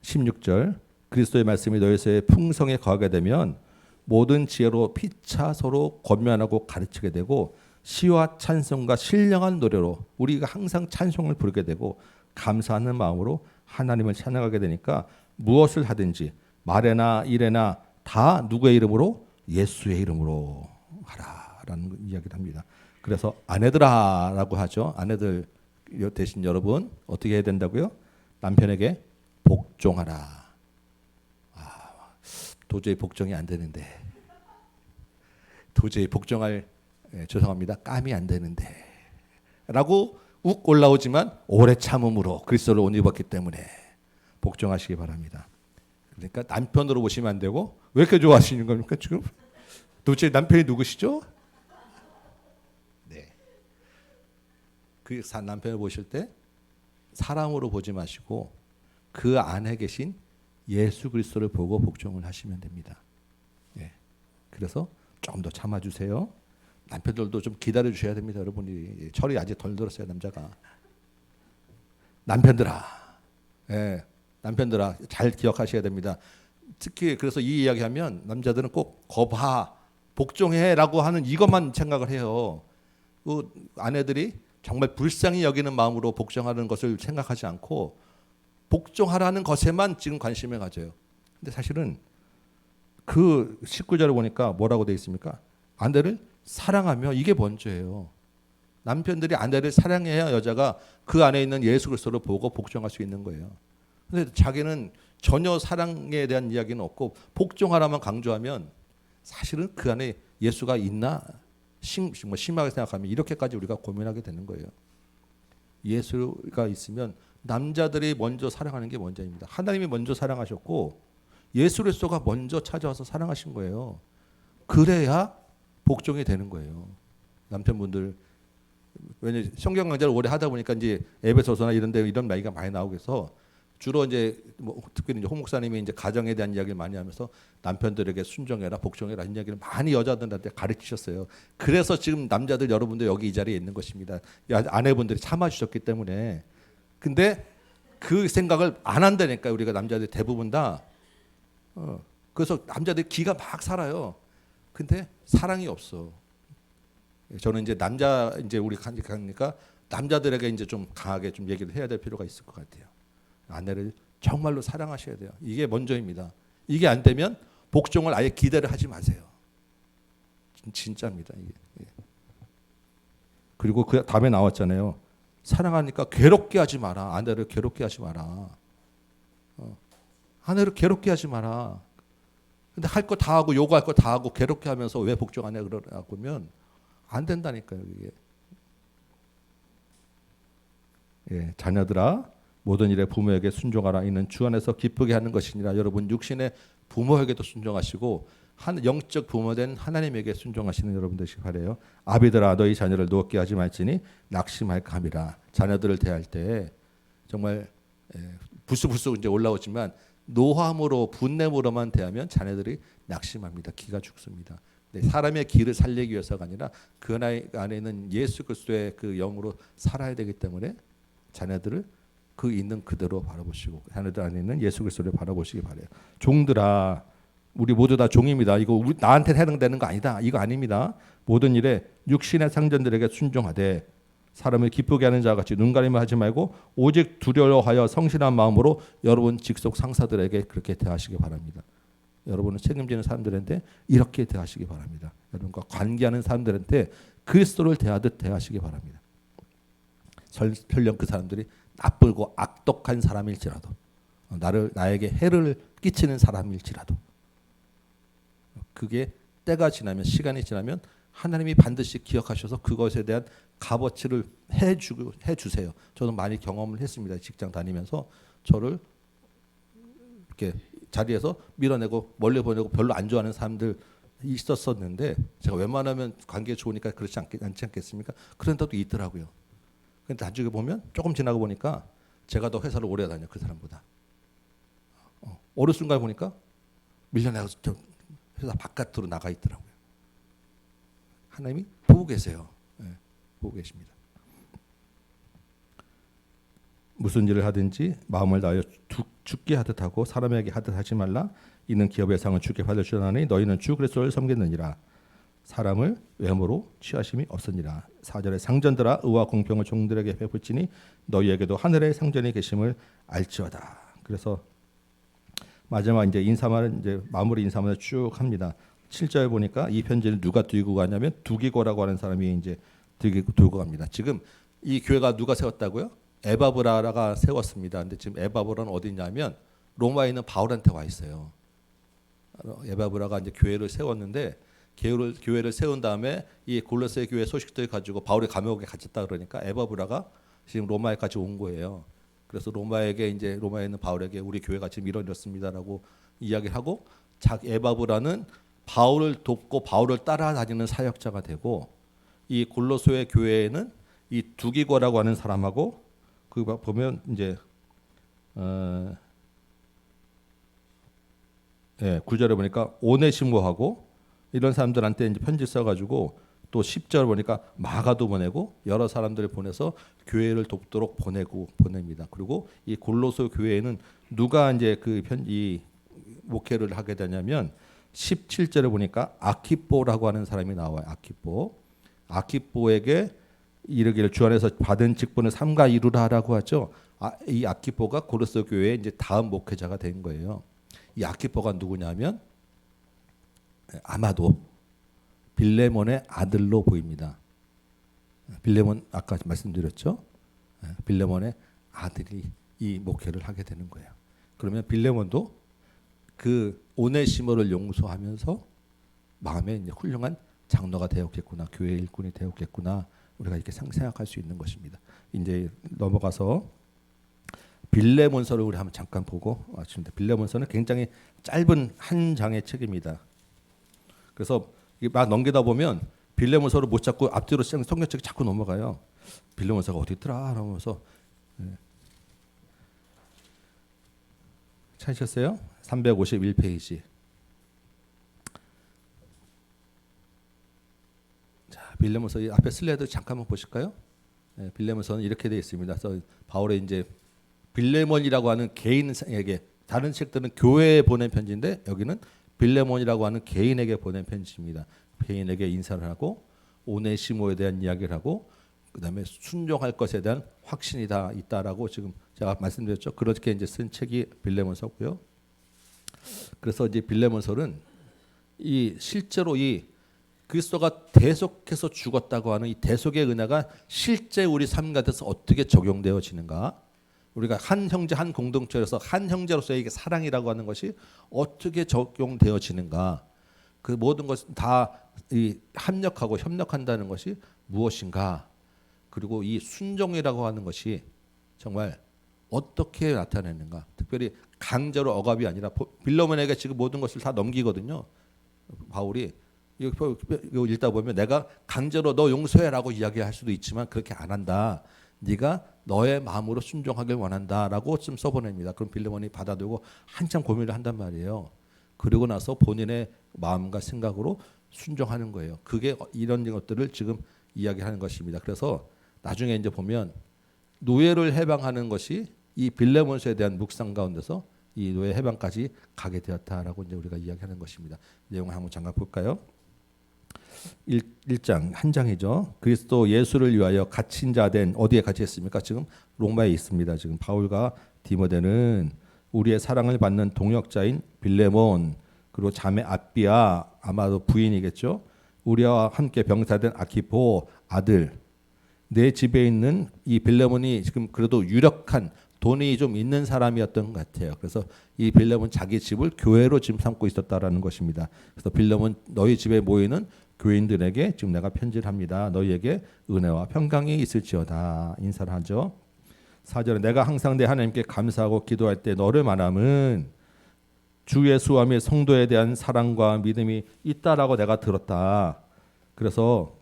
16절, 그리스도의 말씀이 너희에게 풍성에 거하게 되면 모든 지혜로 피차 서로 권면하고 가르치게 되고 시와 찬송과 신령한 노래로 우리가 항상 찬송을 부르게 되고 감사하는 마음으로 하나님을 찬양하게 되니까 무엇을 하든지 말에나 일에나 다 누구의 이름으로? 예수의 이름으로 하라라는 이야기를 합니다. 그래서 아내들아라고 하죠. 아내들 대신 여러분 어떻게 해야 된다고요? 남편에게 복종하라. 도저히 복종이 안 되는데, 도저히 복종할 죄송합니다 감이 안 되는데 라고 욱 올라오지만 오래 참음으로 그리스도를 옷 입었기 때문에 복종하시기 바랍니다. 그러니까 남편으로 보시면 안 되고 왜 이렇게 좋아하시는 겁니까 지금? 도대체 남편이 누구시죠? 네. 그 남편을 보실 때 사람으로 보지 마시고 그 안에 계신 예수 그리스도를 보고 복종을 하시면 됩니다. 예. 그래서 조금 더 참아주세요. 남편들도 좀 기다려 주셔야 됩니다. 여러분이 철이 아직 덜 들었어요. 남자가. 남편들아, 예, 남편들아 잘 기억하셔야 됩니다. 특히 그래서 이 이야기하면 남자들은 꼭 거봐, 복종해라고 하는 이것만 생각을 해요. 그 아내들이 정말 불쌍히 여기는 마음으로 복종하는 것을 생각하지 않고 복종하라는 것에만 지금 관심을 가져요. 근데 사실은 그 19절을 보니까 뭐라고 되어 있습니까? 아내를 사랑하며, 이게 먼저예요. 남편들이 아내를 사랑해야 여자가 그 안에 있는 예수 그리스도를 보고 복종할 수 있는 거예요. 근데 자기는 전혀 사랑에 대한 이야기는 없고 복종하라만 강조하면 사실은 그 안에 예수가 있나 심하게 생각하면 이렇게까지 우리가 고민하게 되는 거예요. 예수가 있으면 남자들이 먼저 사랑하는 게 먼저입니다. 하나님이 먼저 사랑하셨고 예수 그리스도가 먼저 찾아와서 사랑하신 거예요. 그래야 복종이 되는 거예요. 남편분들, 왜냐 성경 강좌를 오래 하다 보니까 이제 에베소서나 이런 데 이런 말이 많이 나오겠어. 주로 이제 특별히 이제 홍 목사님이 이제 가정에 대한 이야기를 많이 하면서 남편들에게 순종해라, 복종해라 이런 이야기를 많이 여자들한테 가르치셨어요. 그래서 지금 남자들 여러분들 여기 이 자리에 있는 것입니다. 아내분들이 참아주셨기 때문에. 근데 그 생각을 안 한다니까 우리가 남자들 대부분 다. 그래서 남자들 기가 막 살아요. 근데 사랑이 없어. 저는 이제 남자 이제 우리 가니까 남자들에게 이제 좀 강하게 좀 얘기를 해야 될 필요가 있을 것 같아요. 아내를 정말로 사랑하셔야 돼요. 이게 먼저입니다. 이게 안 되면 복종을 아예 기대를 하지 마세요. 진짜입니다. 이게. 그리고 그 다음에 나왔잖아요. 사랑하니까 괴롭게 하지 마라. 아내를 괴롭게 하지 마라. 아내를 괴롭게 하지 마라. 근데 할 거 다 하고 요구할 거 다 하고 괴롭게 하면서 왜 복종 안 해 그러냐고 하면 안 된다니까요. 이게. 예, 자녀들아 모든 일에 부모에게 순종하라. 이는 주 안에서 기쁘게 하는 것이니라. 여러분 육신의 부모에게도 순종하시고 영적 부모된 하나님에게 순종하시는 여러분 되시기 바라요. 아비들아 너희 자녀를 노엽게 하지 말지니 낙심할까 함이라. 자녀들을 대할 때 정말 부스부스 이제 올라오지만 노함으로 분냄으로만 대하면 자녀들이 낙심합니다. 기가 죽습니다. 사람의 기를 살리기 위해서가 아니라 그 안에 있는 예수 그리스도의 그 영으로 살아야 되기 때문에 자녀들을 그 있는 그대로 바라보시고 자녀들 안에 있는 예수 그리스도를 바라보시기 바래요. 종들아 우리 모두 다 종입니다. 이거 나한테 해당되는 거 아니다. 이거 아닙니다. 모든 일에 육신의 상전들에게 순종하되 사람을 기쁘게 하는 자와 같이 눈가림을 하지 말고 오직 두려워하여 성실한 마음으로 여러분 직속 상사들에게 그렇게 대하시기 바랍니다. 여러분은 책임지는 사람들한테 이렇게 대하시기 바랍니다. 여러분과 관계하는 사람들한테 그리스도를 대하듯 대하시기 바랍니다. 설령 그 사람들이 나쁘고 악독한 사람일지라도 나에게 해를 끼치는 사람일지라도 그게 때가 지나면 시간이 지나면 하나님이 반드시 기억하셔서 그것에 대한 값어치를 해주세요. 저는 많이 경험을 했습니다. 직장 다니면서 저를 이렇게 자리에서 밀어내고 멀리 보내고 별로 안 좋아하는 사람들 있었었는데 제가 웬만하면 관계 좋으니까 그렇지 않겠습니까? 그런 데도 있더라고요. 근데 나중에 보면 조금 지나고 보니까 제가 더 회사를 오래 다녀 그 사람보다. 어느 순간 보니까 밀려나서 회사 바깥으로 나가 있더라고요. 하나님이 보고 계세요. 보고 계십니다. 무슨 일을 하든지 마음을 다하여 죽게 하듯 하고 사람에게 하듯 하지 말라. 이는 기업의 상을 주께 받으시나니 너희는 주 그리스도를 섬겼느니라. 사람을 외모로 취하심이 없으니라. 4절에 상전들아 의와 공평을 종들에게 베풀지니 너희에게도 하늘의 상전이 계심을 알지어다. 그래서 마지막 이제 인사말은 이제 마무리 인사말을 쭉 합니다. 7절 보니까 이 편지를 누가 들고 가냐면 두기고라고 하는 사람이 이제 들고 갑니다. 지금 이 교회가 누가 세웠다고요? 에바브라가 세웠습니다. 근데 지금 에바브라는 어디 있냐면 로마에 있는 바울한테 와 있어요. 에바브라가 이제 교회를 세웠는데 교회를 세운 다음에 이 골로새 교회 소식들 가지고 바울이 감옥에 갇혔다 그러니까 에바브라가 지금 로마에까지 온 거예요. 그래서 로마에 있는 바울에게 우리 교회가 지금 이렇습니다라고 이야기하고 에바브라는 바울을 돕고 바울을 따라다니는 사역자가 되고 이 골로새 교회에는 이 두기고라고 하는 사람하고 그 보면 이제 9절에 보니까 오네시모하고 이런 사람들한테 이제 편지 써가지고 또 10절 보니까 마가도 보내고 여러 사람들을 보내서 교회를 돕도록 보냅니다. 그리고 이 골로새 교회에는 누가 이제 이 목회를 하게 되냐면 17절에 보니까 아키뽀라고 하는 사람이 나와요. 아키뽀에게 이르기를 주 안에서 받은 직분을 삼가 이루라라고 하죠. 이 아키뽀가 고로새 교회의 이제 다음 목회자가 된 거예요. 이 아키뽀가 누구냐면 아마도 빌레몬의 아들로 보입니다. 빌레몬 아까 말씀드렸죠. 빌레몬의 아들이 이 목회를 하게 되는 거예요. 그러면 빌레몬도 그 오네시모를 용서하면서 마음에 이제 훌륭한 장로가 되었겠구나, 교회 일꾼이 되었겠구나, 우리가 이렇게 생각할 수 있는 것입니다. 이제 넘어가서 빌레몬서를 우리 한번 잠깐 보고 왔습니다. 빌레몬서는 굉장히 짧은 한 장의 책입니다. 그래서 막 넘기다 보면 빌레몬서를 못 찾고 앞뒤로 성경책이 자꾸 넘어가요. 빌레몬서가 어디 있더라 하면서 찾으셨어요? 351페이지. 자, 빌레몬서 앞에 슬라이드 잠깐만 보실까요? 빌레몬서는 이렇게 되어 있습니다. 그래서 바울의 이제 빌레몬이라고 하는 개인에게, 다른 책들은 교회에 보낸 편지인데 여기는 빌레몬이라고 하는 개인에게 보낸 편지입니다. 개인에게 인사를 하고 오네시모에 대한 이야기를 하고 그다음에 순종할 것에 대한 확신이 다 있다라고 지금 제가 말씀드렸죠. 그렇게 이제 쓴 책이 빌레몬서고요. 그래서 이제 빌레몬서는 이 실제로 이 그리스도가 대속해서 죽었다고 하는 이 대속의 은혜가 실제 우리 삶 가운데서 어떻게 적용되어지는가? 우리가 한 형제 한 공동체에서 한 형제로서의 사랑이라고 하는 것이 어떻게 적용되어지는가? 그 모든 것은 다 이 합력하고 협력한다는 것이 무엇인가? 그리고 이 순종이라고 하는 것이 정말 어떻게 나타내는가? 특별히 강제로 억압이 아니라 빌레몬에게 지금 모든 것을 다 넘기거든요. 바울이 이거 읽다 보면 내가 강제로 너 용서해라고 이야기할 수도 있지만 그렇게 안 한다. 네가 너의 마음으로 순종하길 원한다라고 좀 써보냅니다. 그럼 빌레몬이 받아들고 한참 고민을 한단 말이에요. 그리고 나서 본인의 마음과 생각으로 순종하는 거예요. 그게 이런 것들을 지금 이야기하는 것입니다. 그래서 나중에 이제 보면 노예를 해방하는 것이 이 빌레몬서에 대한 묵상 가운데서 이 노예 해방까지 가게 되었다라고 이제 우리가 이야기하는 것입니다. 내용을 한번 잠깐 볼까요? 1장 한 장이죠. 그리스도 예수를 위하여 갇힌 자 된 어디에 갇혔습니까? 지금 로마에 있습니다. 지금 바울과 디모데는 우리의 사랑을 받는 동역자인 빌레몬 그리고 자매 아비아 아마도 부인이겠죠. 우리와 함께 병사된 아키포 아들 내 집에 있는 이 빌레몬이 지금 그래도 유력한 돈이 좀 있는 사람이었던 것 같아요. 그래서 이 빌레몬 자기 집을 교회로 지금 삼고 있었다라는 것입니다. 그래서 빌레몬 너희 집에 모이는 교인들에게 지금 내가 편지를 합니다. 너희에게 은혜와 평강이 있을지어다 인사를 하죠. 4절에 내가 항상 내 하나님께 감사하고 기도할 때 너를 만남은 주 예수와 및 성도에 대한 사랑과 믿음이 있다라고 내가 들었다. 그래서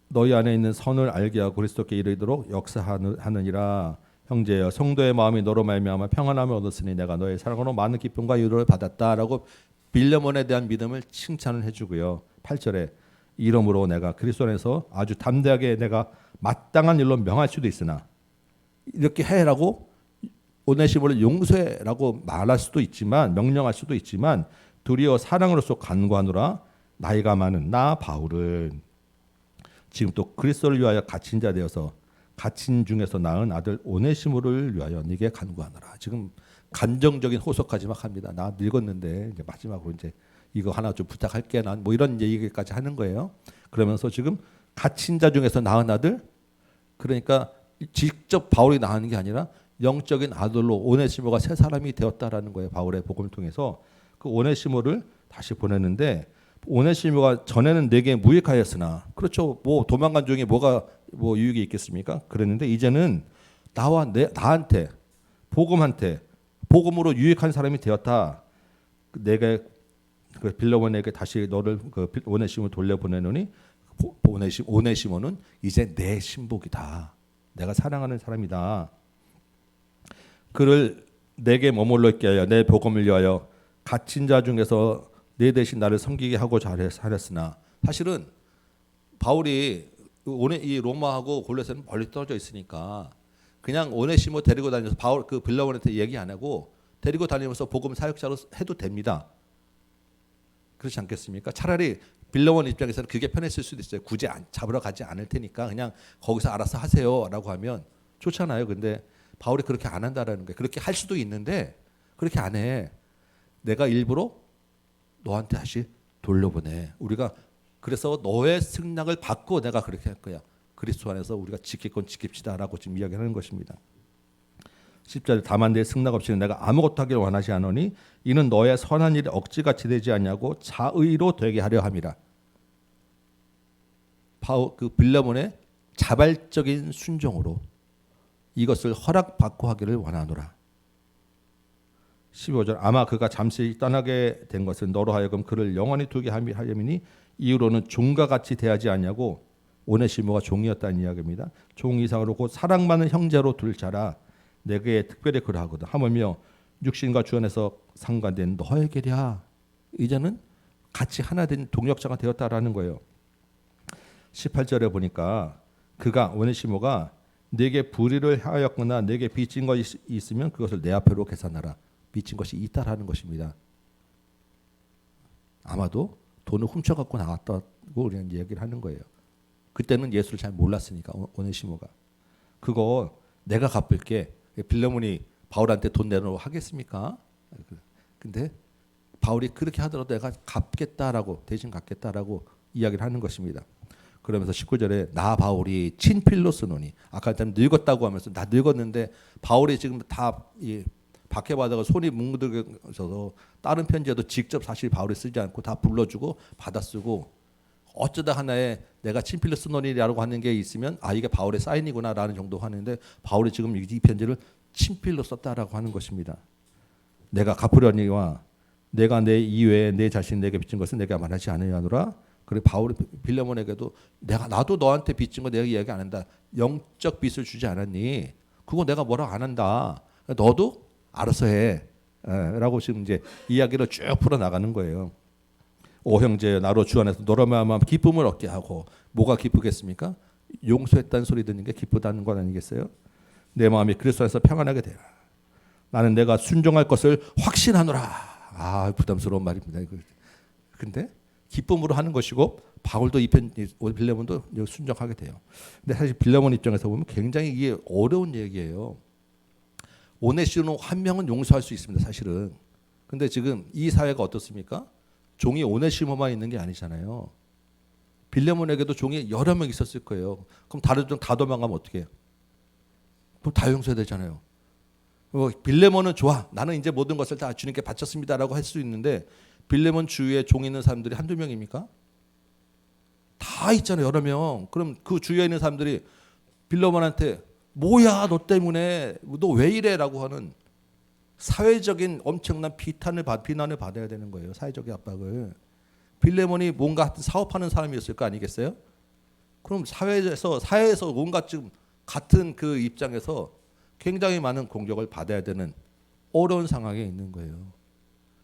너희 안에 있는 선을 알게 하고 그리스도께 이르도록 역사하느니라. 형제여 성도의 마음이 너로 말미암아 평안함을 얻었으니 내가 너의 사랑으로 많은 기쁨과 위로를 받았다라고 빌레몬에 대한 믿음을 칭찬을 해주고요. 8절에 이러므로 내가 그리스도 안에서 아주 담대하게 내가 마땅한 일로 명할 수도 있으나 이렇게 해라고 오네시모를 용서해라고 말할 수도 있지만 명령할 수도 있지만 도리어 사랑으로서 간구하노라. 나이가 많은 나 바울은 지금 또 그리스도를 위하여 갇힌 자 되어서 갇힌 중에서 낳은 아들 오네시모를 위하여 네게 간구하노라. 지금 감정적인 호소까지 막 합니다. 나 늙었는데 이제 마지막으로 이제 이거 하나 좀 부탁할게. 난 뭐 이런 얘기까지 하는 거예요. 그러면서 지금 갇힌 자 중에서 낳은 아들, 그러니까 직접 바울이 낳은 게 아니라 영적인 아들로 오네시모가 새 사람이 되었다라는 거예요. 바울의 복음을 통해서 그 오네시모를 다시 보냈는데 오네시모가 전에는 내게 무익하였으나 그렇죠. 뭐 도망간 중에 뭐가 뭐 유익이 있겠습니까? 그랬는데 이제는 나한테 복음으로 유익한 사람이 되었다. 내가 그 빌레몬에게 다시 너를 그 오네시모를 돌려보내노니 오네시모는 이제 내 신복이다. 내가 사랑하는 사람이다. 그를 내게 머물러 있게 하여 내 복음을 위하여 갇힌 자 중에서 내 대신 나를 섬기게 하고 잘했으나 사실은 바울이 이 로마하고 골로새는 멀리 떨어져 있으니까 그냥 오네시모 데리고 다니면서 바울 그 빌레몬한테 얘기 안 하고 데리고 다니면서 복음 사역자로 해도 됩니다. 그렇지 않겠습니까? 차라리 빌레몬 입장에서는 그게 편했을 수도 있어요. 굳이 잡으러 가지 않을 테니까 그냥 거기서 알아서 하세요라고 하면 좋잖아요. 근데 바울이 그렇게 안 한다라는 거예요. 그렇게 할 수도 있는데 그렇게 안 해. 내가 일부러 너한테 다시 돌려보내. 우리가 그래서 너의 승낙을 받고 내가 그렇게 할 거야. 그리스도 안에서 우리가 지킬 건 지킵시다라고 지금 이야기하는 것입니다. 10절에 다만 내 승낙 없이는 내가 아무것도 하기를 원하지 않으니 이는 너의 선한 일이 억지같이 되지 않냐고 자의로 되게 하려 함이라. 그 빌레몬의 자발적인 순종으로 이것을 허락받고 하기를 원하노라. 15절 아마 그가 잠시 떠나게 된 것은 너로 하여금 그를 영원히 두게 하였으니 이후로는 종과 같이 대하지 않냐고 오네시모가 종이었다는 이야기입니다. 종 이상으로 곧 사랑받는 형제로 둘 자라 내게 특별히 그러하거든. 하물며 육신과 주 안에서 상관된 너에게랴 이제는 같이 하나 된 동역자가 되었다라는 거예요. 18절에 보니까 그가 오네시모가 내게 불의를 하였거나 내게 빚진 것이 있으면 그것을 내 앞으로 계산하라. 빚진 것이 있다라는 것입니다. 아마도 돈을 훔쳐갖고 나왔다고 우리는 얘기를 하는 거예요. 그때는 예수를 잘 몰랐으니까 오네시모가 그거 내가 갚을게. 빌레몬이 바울한테 돈 내놓으라고 하겠습니까? 근데 바울이 그렇게 하더라도 내가 갚겠다라고 대신 갚겠다라고 이야기를 하는 것입니다. 그러면서 19절에 나 바울이 친필로 쓰노니 아까 좀 늙었다고 하면서 나 늙었는데 바울이 지금 다 박해받아가 손이 뭉들어서 다른 편지에도 직접 사실 바울이 쓰지 않고 다 불러주고 받아 쓰고 어쩌다 하나에 내가 친필로 쓰노니라고 하는 게 있으면 아 이게 바울의 사인이구나라는 정도 하는데 바울이 지금 이 편지를 친필로 썼다라고 하는 것입니다. 내가 갚으려니와 내가 내 이외에 내 자신 내게 빚진 것은 내가 말하지 않으려노라. 그리고 바울이 빌레몬에게도 나도 너한테 빚진 거 내가 이야기 안 한다. 영적 빚을 주지 않았니? 그거 내가 뭐라고 안 한다. 너도 알아서 해. 라고 지금 이제 이야기를 쭉 풀어 나가는 거예요. 오 형제 나로 주 안에서 너로 말미암아 기쁨을 얻게 하고 뭐가 기쁘겠습니까? 용서했다는 소리 듣는 게 기쁘다는 것 아니겠어요? 내 마음이 그리스도 안에서 평안하게 되라. 나는 내가 순종할 것을 확신하노라. 아 부담스러운 말입니다. 근데 기쁨으로 하는 것이고 바울도 빌레몬도 순종하게 돼요. 근데 사실 빌레몬 입장에서 보면 굉장히 이게 어려운 얘기예요. 오네시모 한 명은 용서할 수 있습니다. 사실은. 근데 지금 이 사회가 어떻습니까? 종이 오네시모만 있는 게 아니잖아요. 빌레몬에게도 종이 여러 명 있었을 거예요. 그럼 다른 종 다 도망가면 어떻게 해요? 그럼 다 용서해야 되잖아요. 빌레몬은 좋아. 나는 이제 모든 것을 다 주님께 바쳤습니다라고 할 수 있는데 빌레몬 주위에 종 있는 사람들이 한두 명입니까? 다 있잖아요. 여러 명. 그럼 그 주위에 있는 사람들이 빌레몬한테 뭐야 너 때문에 너 왜 이래라고 하는 사회적인 엄청난 비난을 받아야 되는 거예요. 사회적인 압박을. 빌레몬이 뭔가 사업하는 사람이었을 거 아니겠어요? 그럼 사회에서 뭔가 지금 같은 그 입장에서 굉장히 많은 공격을 받아야 되는 어려운 상황에 있는 거예요.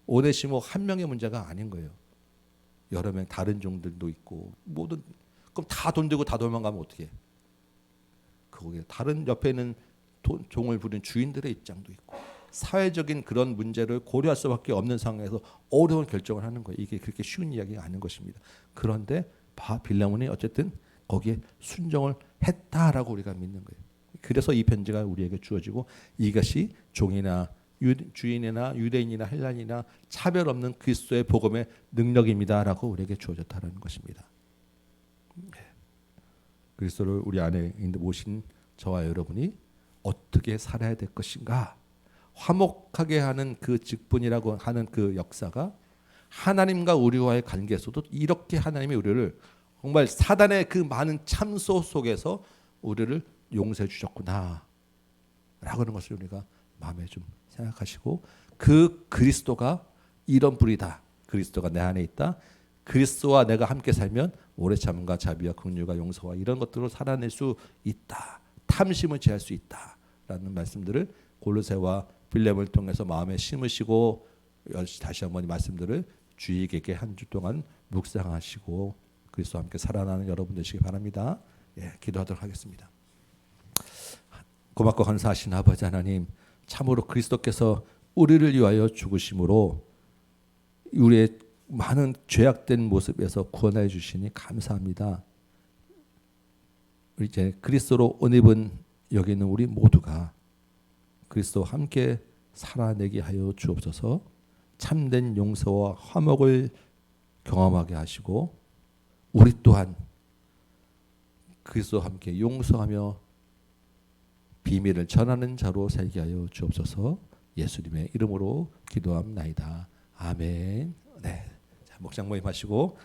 오네시모 한 명의 문제가 아닌 거예요. 여러 명 다른 종들도 있고 모든 그럼 다 돈 들고 다 도망가면 어떻게 해? 거기에 다른 옆에 있는 종을 부린 주인들의 입장도 있고 사회적인 그런 문제를 고려할 수밖에 없는 상황에서 어려운 결정을 하는 거예요. 이게 그렇게 쉬운 이야기가 아닌 것입니다. 그런데 빌레몬이 어쨌든 거기에 순종을 했다라고 우리가 믿는 거예요. 그래서 이 편지가 우리에게 주어지고 이것이 종이나 주인이나 유대인이나 헬라인이나 차별 없는 그리스도의 복음의 능력입니다라고 우리에게 주어졌다는 것입니다. 그리스도를 우리 안에 모신 저와 여러분이 어떻게 살아야 될 것인가? 화목하게 하는 그 직분이라고 하는 그 역사가 하나님과 우리와의 관계에서도 이렇게 하나님이 우리를 정말 사단의 그 많은 참소 속에서 우리를 용서해 주셨구나 라고 하는 것을 우리가 마음에 좀 생각하시고, 그 그리스도가 이런 분이다. 그리스도가 내 안에 있다. 그리스도와 내가 함께 살면 오래 참음과 자비와 긍휼과 용서와 이런 것들로 살아낼 수 있다. 탐심을 제할 수 있다. 라는 말씀들을 골로새와 빌레몬을 통해서 마음에 심으시고, 다시 한번 이 말씀들을 주의 깊게 한 주 동안 묵상하시고 그리스도와 함께 살아나는 여러분 되시기 바랍니다. 예, 기도하도록 하겠습니다. 고맙고 감사하신 아버지 하나님, 참으로 그리스도께서 우리를 위하여 죽으심으로 우리의 많은 죄악된 모습에서 구원해 주시니 감사합니다. 우리 이제 그리스도로 옷 입은 여기 있는 우리 모두가 그리스도와 함께 살아내게 하여 주옵소서. 참된 용서와 화목을 경험하게 하시고 우리 또한 그리스도와 함께 용서하며 비밀을 전하는 자로 살게 하여 주옵소서. 예수님의 이름으로 기도합나이다. 아멘. 네, 자, 목장 모임 하시고